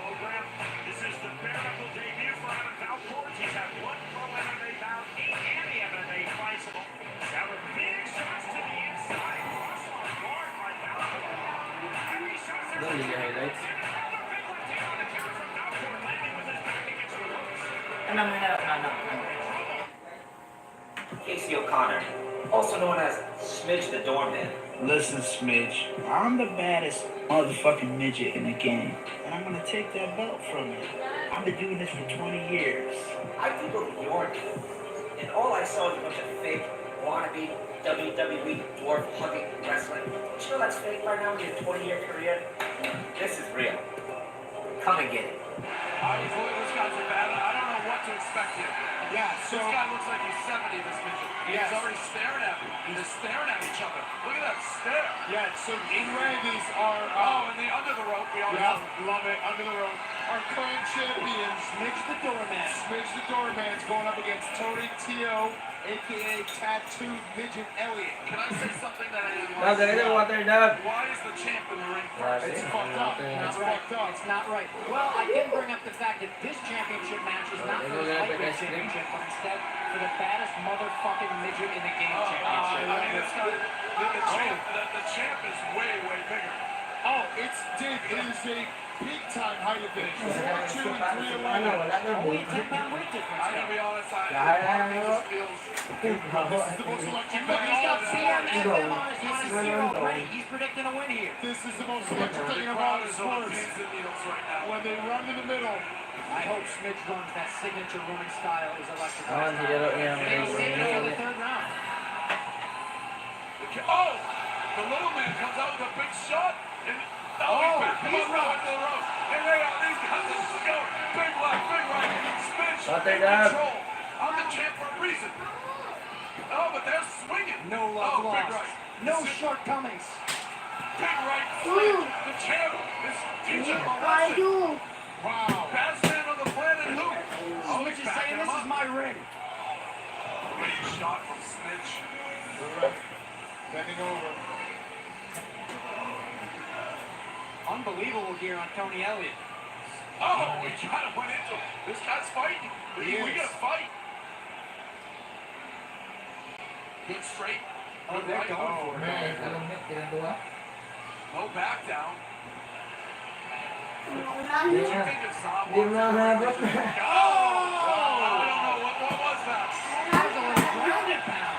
program. This is the bare knuckle debut for Adam Valcourt. He's had one pro MMA bout, 8 anti-MMA fights. Now with big shots to the inside. Cross on guard by Valcourt. Heavy shots there.
don't leave highlights.
And another big left hand on the counter from Valcourt, landing with his back against the ropes.
Ano mo na?
Casey O'Connor, also known as Smidge the Doorman.
Listen, Smidge, I'm the baddest motherfucking midget in the game, and I'm gonna take that belt from you. I've been doing this for 20 years.
I googled your name, and all I saw was a bunch of fake, wannabe, WWE dwarf hugging wrestling. Don't you know that's fake by now in your 20-year career? This is real. Come and get it.
Obviously, this guy's a bad. I don't know what to expect here.
Yeah, so
This guy looks like he's 70, this midget.
Yes.
He's already staring at me. They're staring at each other. Look at that stare.
yeah, so in red these are
Oh, and the under the rope, we always
yeah, love it, under the rope. Our current champions,
Smidge the Doorman.
Smidge the Doorman's going up against Tony Tio, aka Tattooed Midget Elliott.
Can I say something that I didn't
Dab,
like?
dali na water, Dab.
Why is the champ in the ring
Grabe.
first?
It's fucked up.
Yeah.
It's fucked up.
It's not right. Well, I did bring up the fact that this championship match is not for the lightweight championship, but instead for the baddest motherfucking midget in the game
I
championship.
mean, it's got, the champ is way, way bigger.
Oh, it's Dave. It is a big time height advantage. 4'2" and 3'11".
Only a 10-pound weight difference.
I gotta be honest,
This is the most electric
And look, he's got
match.
CMFM on his zero already. He's predicting a win here.
This is the most electric thing
The
of all
crowd
the
is on
sports.
pins and needles right now.
When they run in the middle,
I hope Smidge runs that signature running style is electric.
Ah, hindi laro niya.
They will save it for the third round.
Oh! The little man comes out with a big shot. And, he backed him
he's
up right to the rope. And they are, these guys are just going. Big left, big right. Spin,
Water,
in
Dab.
control. I'm the champ for a reason. Oh, but they're swinging.
No love
Oh, big
lost.
right.
No shortcomings.
Big right swing. The champ is teaching him a lesson.
wow.
Best man on the planet, who? Oh,
Smidge
he's
is saying
backing
this
him
is
up.
my ring.
Great shot from Smidge.
Bending over.
Unbelievable gear on Tony Elliott.
Oh, we kind of went into it. This guy's fighting.
He
We
is.
gotta fight. Get straight.
Oh, they're
Right.
going for it.
Man.
No back down.
Wala
What
na.
do you think of Saab?
Di mo nahabot.
Oh! I don't know. What was that?
That was a little grounded pound.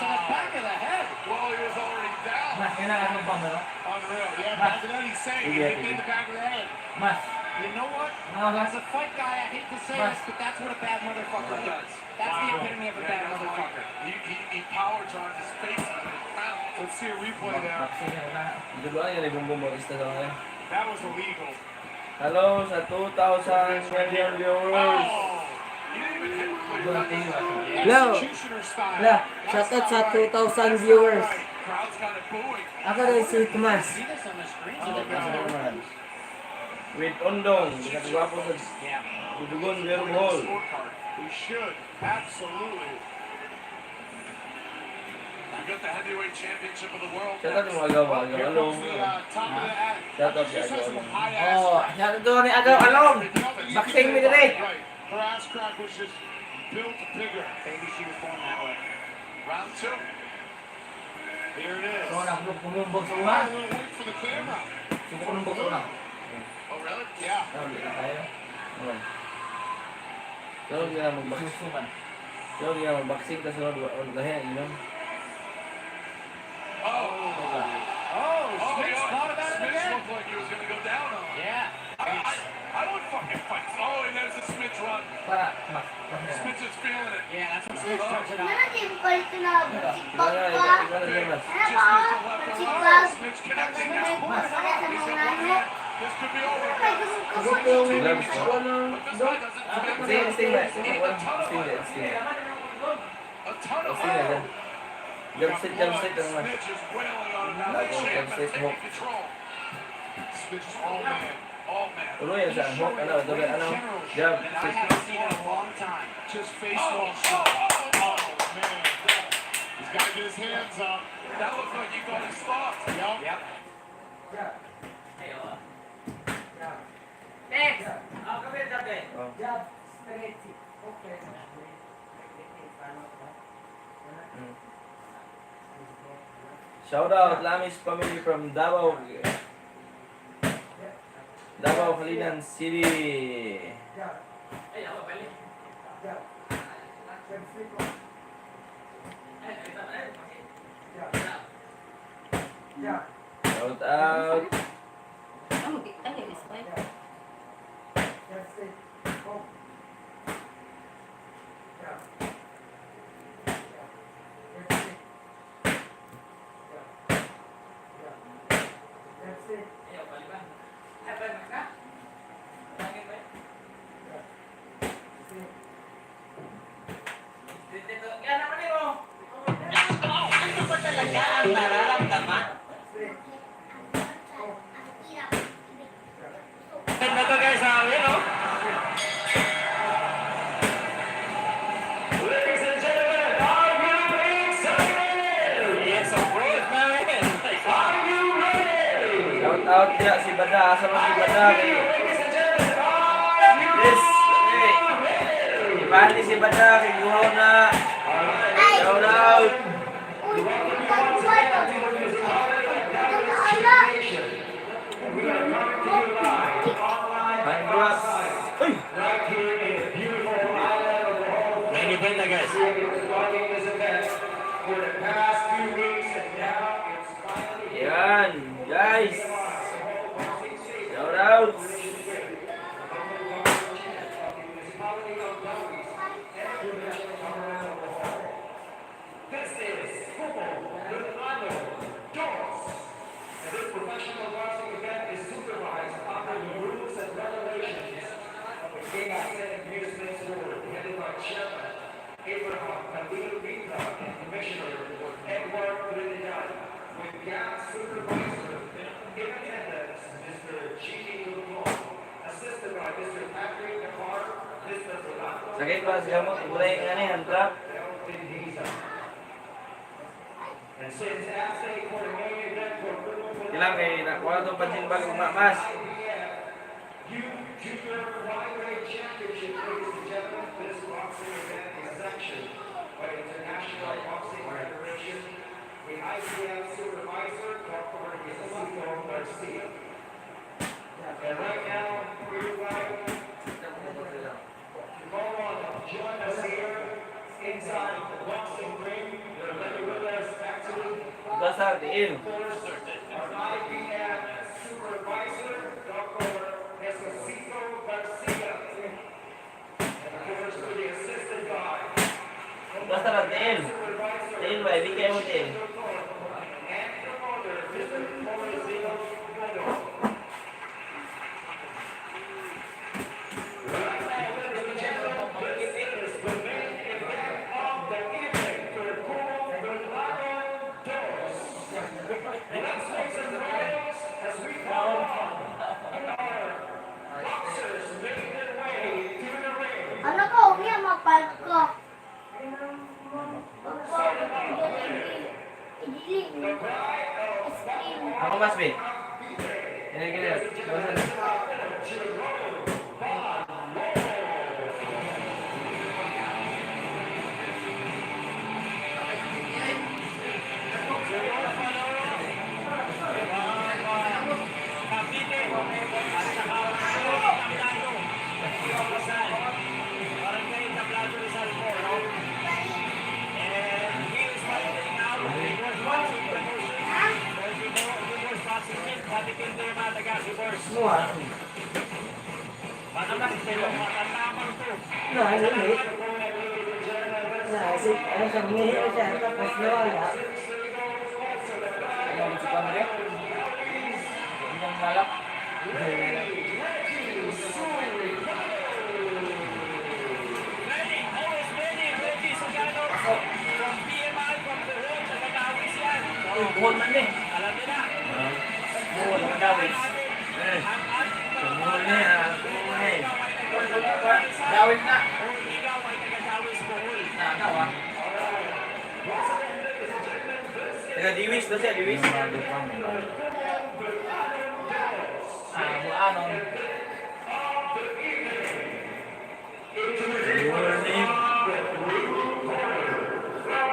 To the back of the head.
Well, he was already down.
Mas, kailangan mo ba mo?
Unreal. Yeah, Paganelli's saying he hit me in the back of the head.
Mas,
You know what?
Mas,
As a fight guy, I hate to say this, but that's what a bad motherfucker does. That's the epitome of a bad motherfucker.
He power drives his face into the ground.
Let's see a replay there.
boxing na.
Duluan yan, ibang bumorista daw ngayon.
That was illegal.
Hello sa 2,000 million viewers.
Hello. Hello. Shoutout sa 2,000 viewers. Ako rin si Tomas.
With Undong, nakagwapo sa Dudugon, Vero Bohol.
We should, absolutely. We got the heavyweight championship of the world.
Shout out yung agaw.
Here comes the top of the act.
Shout out
Just
yung
has some
agaw.
high-ass
Oh, shoutout ni Agaw Along. Boxing mi dire.
Right. Her ass crack was just built bigger. Maybe she was born that way. Round 2. Here it is.
So, pumumbog sa
Oh,
ulan.
we'll wait for the camera.
Subo ko ng bukso lang.
Oh, really? Yeah.
Hindi na tayo.
Pero hindi na mag-boxing.
Susuman.
Pero hindi na mag-boxing kasi lahiya, yun.
Smith thought about it again. Looked like he was going to go down on him.
Yeah.
I would fucking fight. Oh, and there's the Smith run.
Para,
Smith is feeling it.
yeah, that's what Smith starts it out.
Smith's connecting now. This could be over.
Gloves ko.
But this guy doesn't.
Sting na. Sting na.
A ton of
Sting na. Jump sit lang naman.
Smith is wailing on him now.
Bago, jump sit,
Taking
hook.
control. Smith is all man. All man.
Tuloy yan sa hook, jump,
And I
sit.
haven't seen it in a long time. Just face off. Oh, man. He's got to get his hands up. That looks like he got his thoughts. Yep.
Next! Ako kami dati.
Job spaghetti. Okay.
Shout out Lamis family from Davao. Davao, Kalinan City.
Ay, ako balik.
Shout out.
Ayaw, balikan. Ay, balik ka? Bakit ba? Dito, yan naman yun, oh. Ano ba talaga ang nararamdaman? Ganda to guys, sabi, no? Ladies and gentlemen, are you excited? Yes, of course, man. Are you ready?
Shout out ya si Bada. Asa mo si Bada? Yes. Hey. Ibali si Bada. Kay Guho na. Shout out. Congrats. Uy!
Main event na guys.
Yan, guys. Shout out. Sakit ba sa gamot? Mulai nga ni hantrap. Ilang kay nakuha itong pansin bagong mas.
And right now, join us here inside the boxing ring. Let me with us actually.
Dasar diin.
Our 9 p.m. supervisor, Dr. Esposito Garcia. And of course, to the assistant guy.
Dasar diin. Diin ba? Hindi kayo diin.
And the mother, Mr. Morizino Bono.
kapal ko.
Ako mas, be. Gini. Bosan.
Semua. Nah, ini. Nah, sih, ada kami aja pas doang ya.
Ano ang sukan dia? Ang balak. Buhol man eh. Buhol ang dawis. Buhol niya. Dawis na. Nakawa. Teka, diwis na siya, diwis. Anon.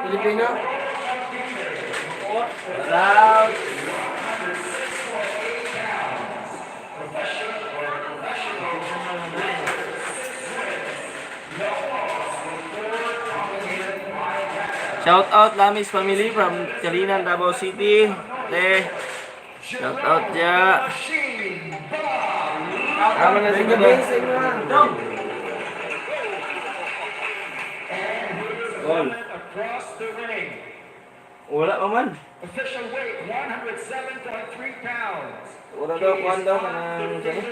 Filipino.
Salamat. Shout out Lamis family from Chalinan, Davao City. Shout out ya. Tama na si Gabi. Gol.
Across the ring.
Wala pa man.
Official weight 107.3 pounds.
Wala daw kuhan daw kanang sani.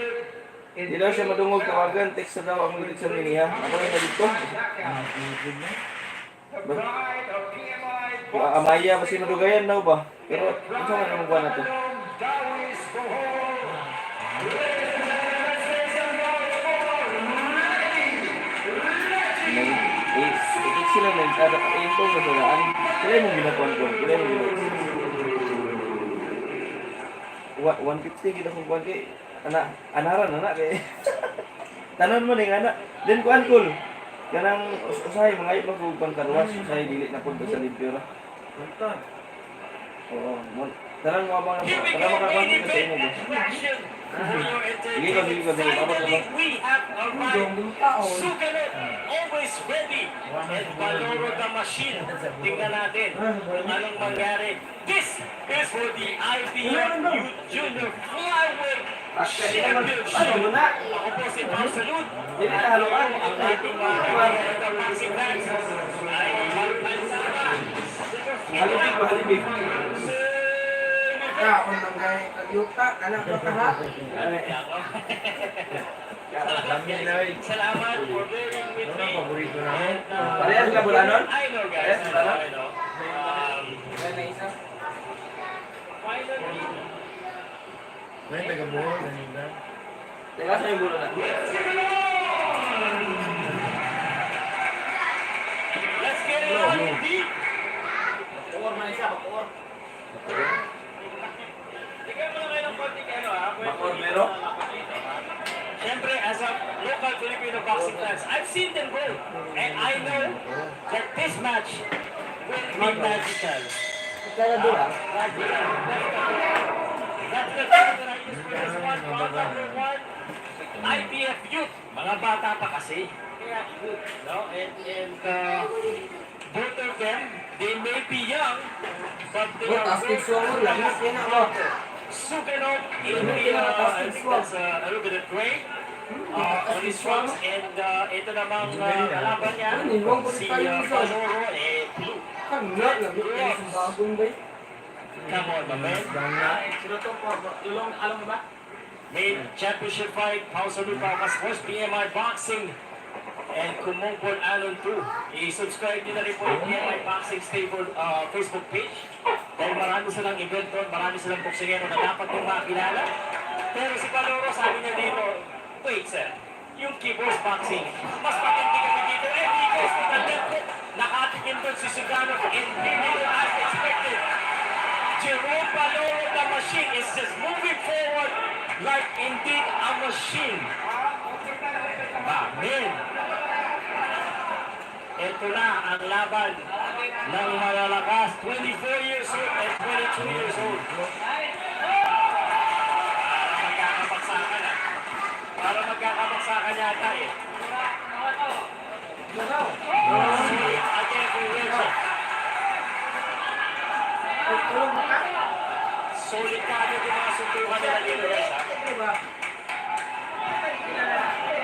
Di daw siya madungog tawagan, text na daw ang mga sa miniha. Ako na dito. Amaya masih madugayan daw ba? Pero unsa man ang kuha nato? Ikik sila nang ada info na sila. Sila yung ginakuan ko. Sila yung ginakuan. 150 kita kung kuan kay anaran anak kay. Tanan mo ning anak. Then kuan kul. Kanang usahay mga ipag ug pangkarwas, usahay dili na pud sa limpyo ra. Oo, tanan mo abang para makakuan ko sa inyo. Sige ko abot ko.
Always ready. And Valoro the machine. Tingnan natin kung anong mangyari. This is for the IBF Youth Junior Flyweight Championship. Ako po si Pao Salud.
Dili na haluan.
Ang ating mga boxing fans ay magpansara.
Halibig.
Ako nang gay kagyuta, anak ko taha.
Salamat for bearing with me.
Paborito namin. Parehas ka bulanon?
I know guys. I know. Finally.
May taga-buhol kanina. Teka sa yung bulo na.
Let's get it on deep.
Bakuor man isa, bakuor.
Tignan mo lang kayo ng konting ano ha.
Bakuor mero?
Siyempre, as a local Filipino boxing fans, I've seen them go. And I know that this match will be magical.
Kaya dula.
That's the thing that I just press one, number one. IPF youth. Mga bata pa kasi. No? And both of them, they may be young, but they
But
are
asking so lang, yan ako.
Suganov in the, I think that's a little bit of gray on his trunks. And ito namang kalaban niya, si Valoro, blue.
Kaglat lang, yung bagong bay.
Come on, my man.
Sino to po? Tulong, alam mo ba?
Main championship fight, Pausa Lupa, mas first BMI Boxing. And Kamukbang Alon 2. I-subscribe nyo na rin po yung BMI Boxing Stable Facebook page. Dahil marami silang event doon, marami silang boksingero na dapat yung makilala. Pero si Valoro, sabi niya dito, wait sir, yung keyboard boxing, mas matindi kami dito. Eh, umahon si Suganov in video as expected. Jerome Valoro, the machine, is just moving forward like indeed a machine. Amen. Ito na ang laban ng malalakas, 24 years old and 22 years old. Magkakapagsakan na. Para magkakapagsakan yata eh. Sulit again for Reggie. Sulit ka agad yung mga suntukan nila dito guys ha.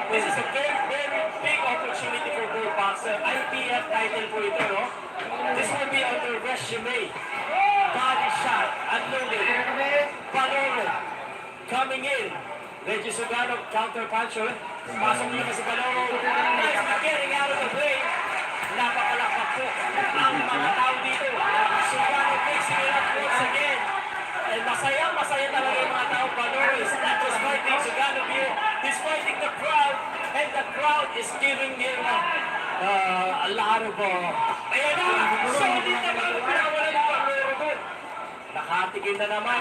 This is a very, very big opportunity for both boxer. IPF title po ito, no? This will be on their resume. Body shot, unloaded. Valoro coming in. Reggie Suganov, counter puncher. Pasok naman si Valoro. Nicely getting out of the way. Napakalakpak po ang mga tao dito. Suganov mixing it up once again. And masaya talaga yung mga tao. Valoro is not just fighting Suganov here. He's fighting the crowd. And the crowd is giving him a lot of... Ayan na! Solid naman! Pinawala ng Valoro doon. Nakatigil na naman.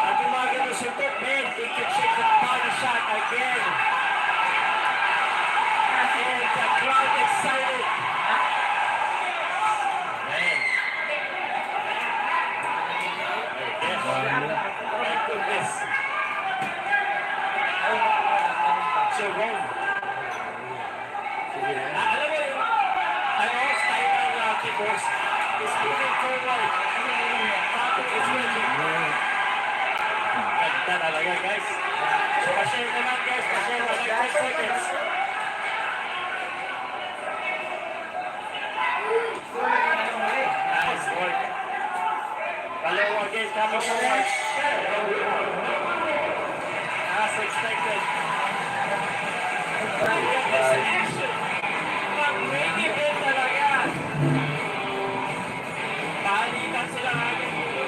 At yung mga ganun suntok, man, they can check the body shot again. And the crowd excited. Man. My goodness. Jerome. Alam mo yung, style ng keyboards is moving forward. Tapos is ready. Ganda talaga guys. So pa-share naman guys, pa-share na like 10 seconds. Nice work. Valero again coming forward. As expected. This action. Mag-main event talaga. Balikan sila agad dito.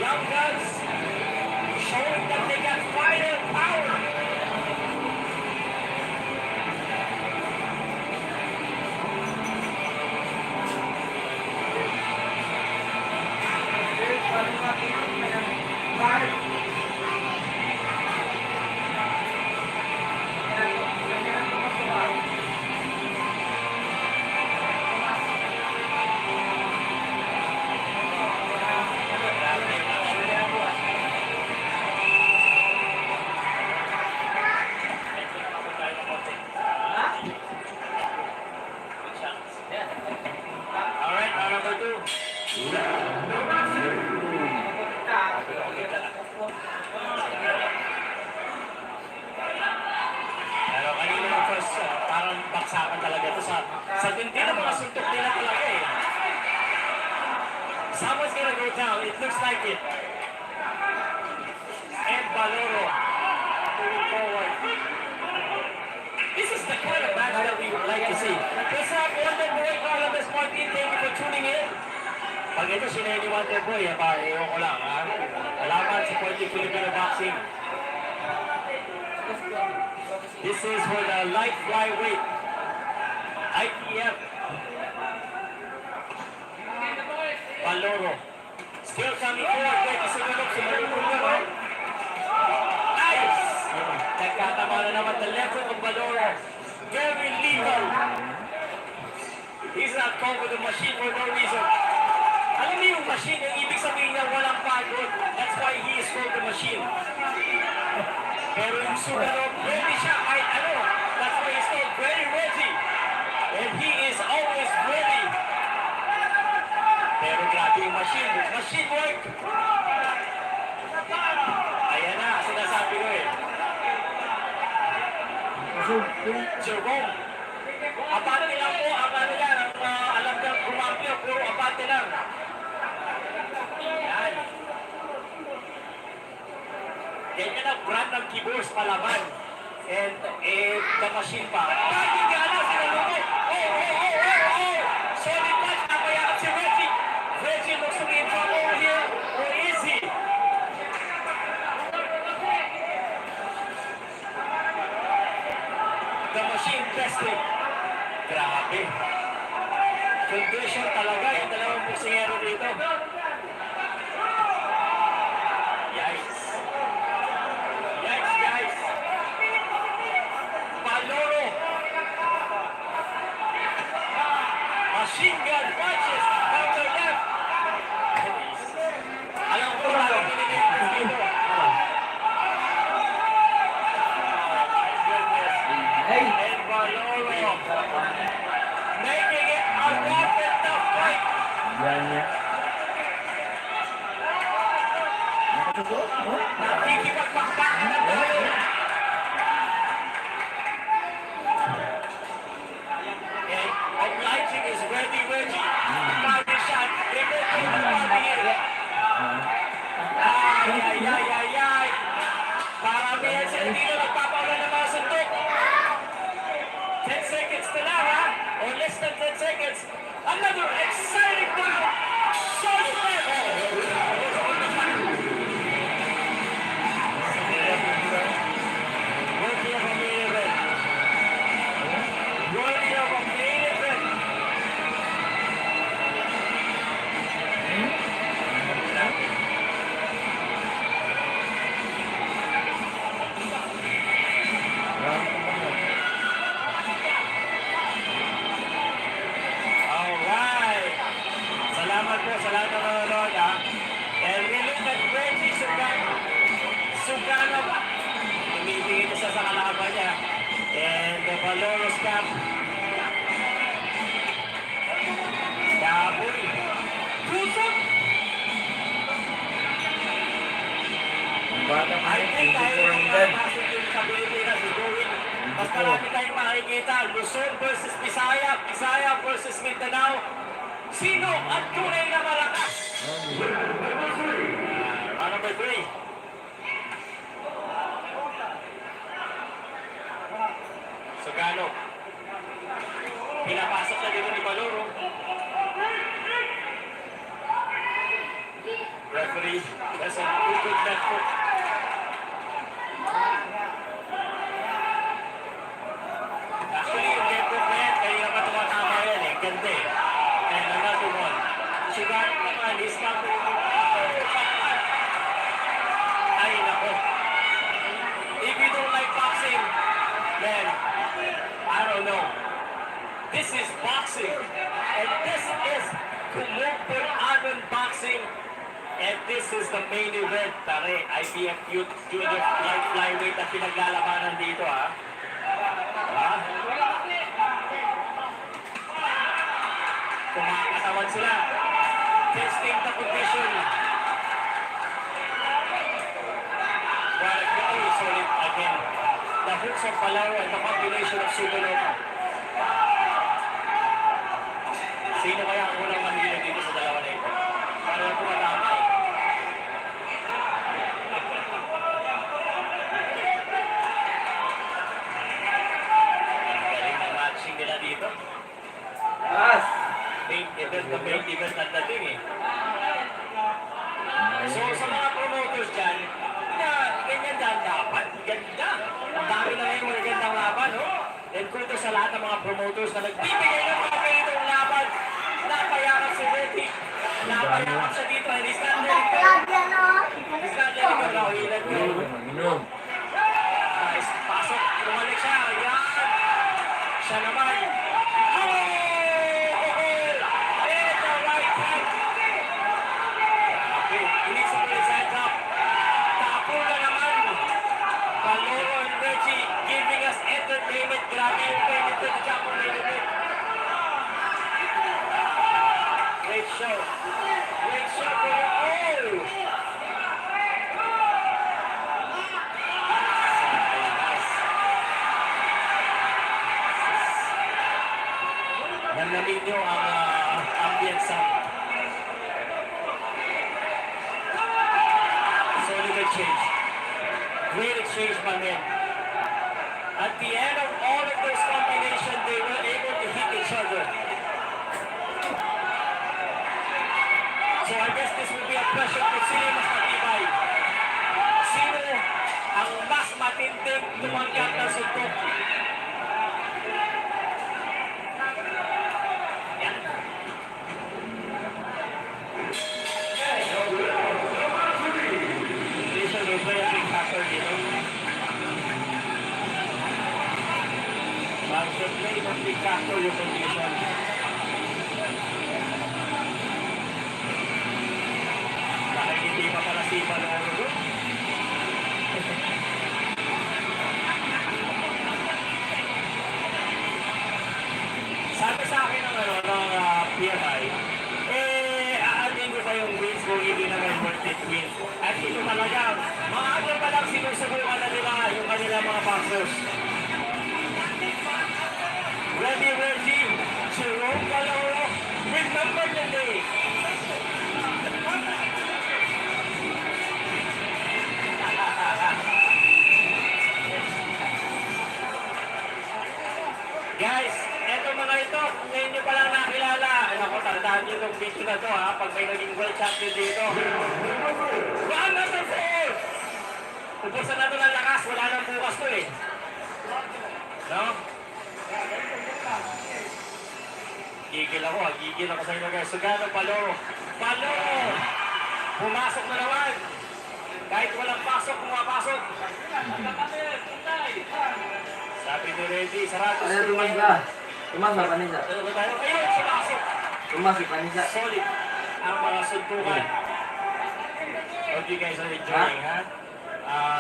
Young guns showing that they got fighter power. Alright, number 2. Pero kanina yung first, parang baksakan talaga ito sa tinti ng mga suntok nila talaga eh. Someone's gonna go down, it looks like it. And Valoro moving forward. This is the kind of match that we would like to see. What's up, Wonder Boy, Carlos Martin, thank you for tuning in. Pag ito sinay ni Wonder Boy, ewan ko lang ha. Salamat sa supporting Filipino boxing. This is for the light flyweight IPF. Valoro still coming forward. Ready sa galop si Valoro. Nice! Nagkatama na naman the left hook of Valoro. Very lethal. He's not called with the machine for no reason. Alam niyo yung machine, yung ibig sabihin niya walang pagod. That's why he is called the machine. Pero yung Suganov, ready siya kahit ano. That's why he's called very ready. And he is always ready. Pero grabe yung machine. Machine work. Ayan na, sinasabi ko eh. Jerome. Aparte lang po, ang ano yan, ang alam niya, kumampiyo, puro aparte lang. Yan. Ganyan ang brand ng keyboards palaban. And the machine pa. Bakit nga na, sinalunod? Oh! Solid match, napayakap si Reggie. Reggie looks to be in trouble here. Or is he? The machine testing. Grabe. Condition talaga yung dalawang boksingero dito. Yikes. Yikes, guys. Valoro. Machine gun punches. Counter left. Alam ko na ang pinilipas dito.
Hey!
And Valoro making it a rocket tough fight.
Yan niya.
Nakikipagpakpakan na tayo. And obliging is ready. Body shot. Remote from the body. Ay. Parang yan siya hindi na nagpapaulan ng mga suntok. 10 seconds na lang, ha? Or less than 10 seconds. Another exciting round. Shot left. Worthy of a main event. Worthy of a main event. Alright. Salamat po sa lahat ng nanonood, ha? And we look at Reggie Sugano. Tumibigay siya sa kalaban niya. And the Valoros Cup. Gabi. Pusok! I think tayo yung nakapasok yung sa Pilipinas. Mas marami tayong makikita. Luzon versus Visaya. Visaya versus Mindanao. Sino ang tunay na malakas? Round number 3. Sugano. Pinapasok na dito ni Valoro. Referee, that's a good left foot. Actually, yung left foot na yan, kanina pa tumatama yan eh. Ganda eh. And another one. Sugano naman, he's countering. Ay, nako. If you don't like boxing, then, I don't know. This is boxing. And this is Kamukbang boxing. And this is the main event. Tare, IBF Youth Junior Light Flyweight ang pinaglalabanan dito, ha? Ha? Kumakatawan sila. Testing the condition. Well, very solid again. The hooks of Palaro and the combination of Suganov. Sino kaya ang unang mahilo dito sa dalawa na ito? Parang tumatama eh. Galing na matching nila dito. Main event ang dating eh. So sa mga promoters dyan, na ganyan dyan dapat, ganda. Ang dami na ngayon magagandang laban, no? And kudos sa lahat ng mga promoters na nagbibigay ng mga ganitong laban. Napayakan si Betty. Napayakan siya dito. And he's not letting go. He's not letting go now. He let go. Nice. Pasok. Tumalik siya. Ayan. Siya naman. Entertainment, grabe yung payment to the Japan Payment. Great show. Great show for you all. Nanamin nyo ang ambience sound. Solid exchange. Great exchange, my man. At the end of all of those combinations, they were able to hit each other. So I guess this will be a question kung sino mas matibay. Sino ang mas matinding tumanggap ng suntok? complete factor yung condition. Dahil hindi pa pala sipa na ano doon. Sabi sa akin ng PMI, aatin ko pa yung wins kung hindi naman worth it wins. At ito talaga, mga ano pa lang sinusubukan na nila yung kanilang mga boxers. Ready, Jerome Caloro, remember the day. Guys, eto mga ito, kung ngayon nyo palang nakilala, ako, tandaan nyo itong video na to ha, pag may naging world champion dito. Round number 4! Ubusan na ito ng lakas, wala nang bukas to eh. No? Gigil ako sa inyo guys. Sugano, Paloro. Pumasok na naman. Kahit walang pasok, pumapasok. Sabi ni Reggie, sarado.
Ano tumas ka? Tumas ka panisa.
Ano ba tayo? Ayun, pumasok.
Tumas ka panisa.
Solid ang mga suntukan. Hope you guys are enjoying, ha?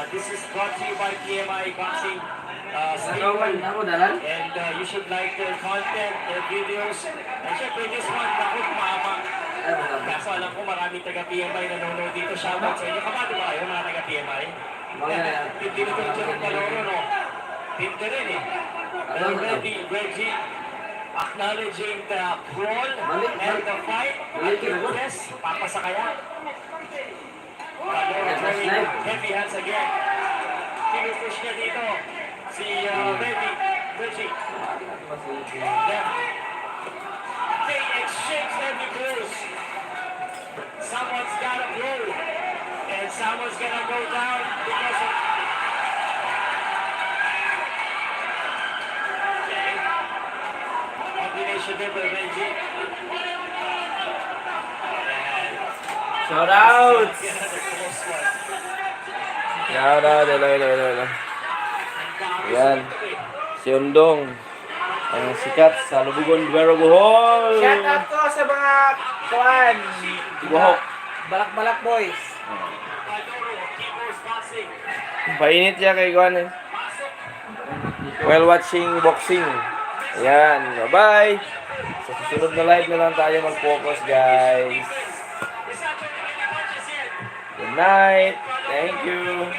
This is brought to you by PMI Boxing.
Ako dalan?
And you should like their content, their videos. And syempre, this one, bakit mama? Kaso alam ko maraming taga-PMI na nanonood dito. Shoutout sa inyo. Kabado ba kayo, mga taga-PMI? Hindi na ito yung Paloro, no? Hindi rin eh. Reggie, acknowledging the brawl and the fight. Yes, papasakaya. Paloro, very heavy hands again. Pinupush niya dito. Si Reggie. Left. They exchange heavy blows. Someone's gotta blow. And someone's gonna go down because of... Okay. Combination there by Reggie.
Shout out!
Another close one.
Hello. Yan. Si Undong. Ang sikat sa Lubugon, Duero, Bohol.
Shout out ko sa mga kuan.
Buhok.
Balak-balak boys.
Painit siya kay Kuan eh. While watching boxing. Ayan. Bye-bye. Sa susunod na live na lang tayo mag-focus, guys. Good night. Thank you.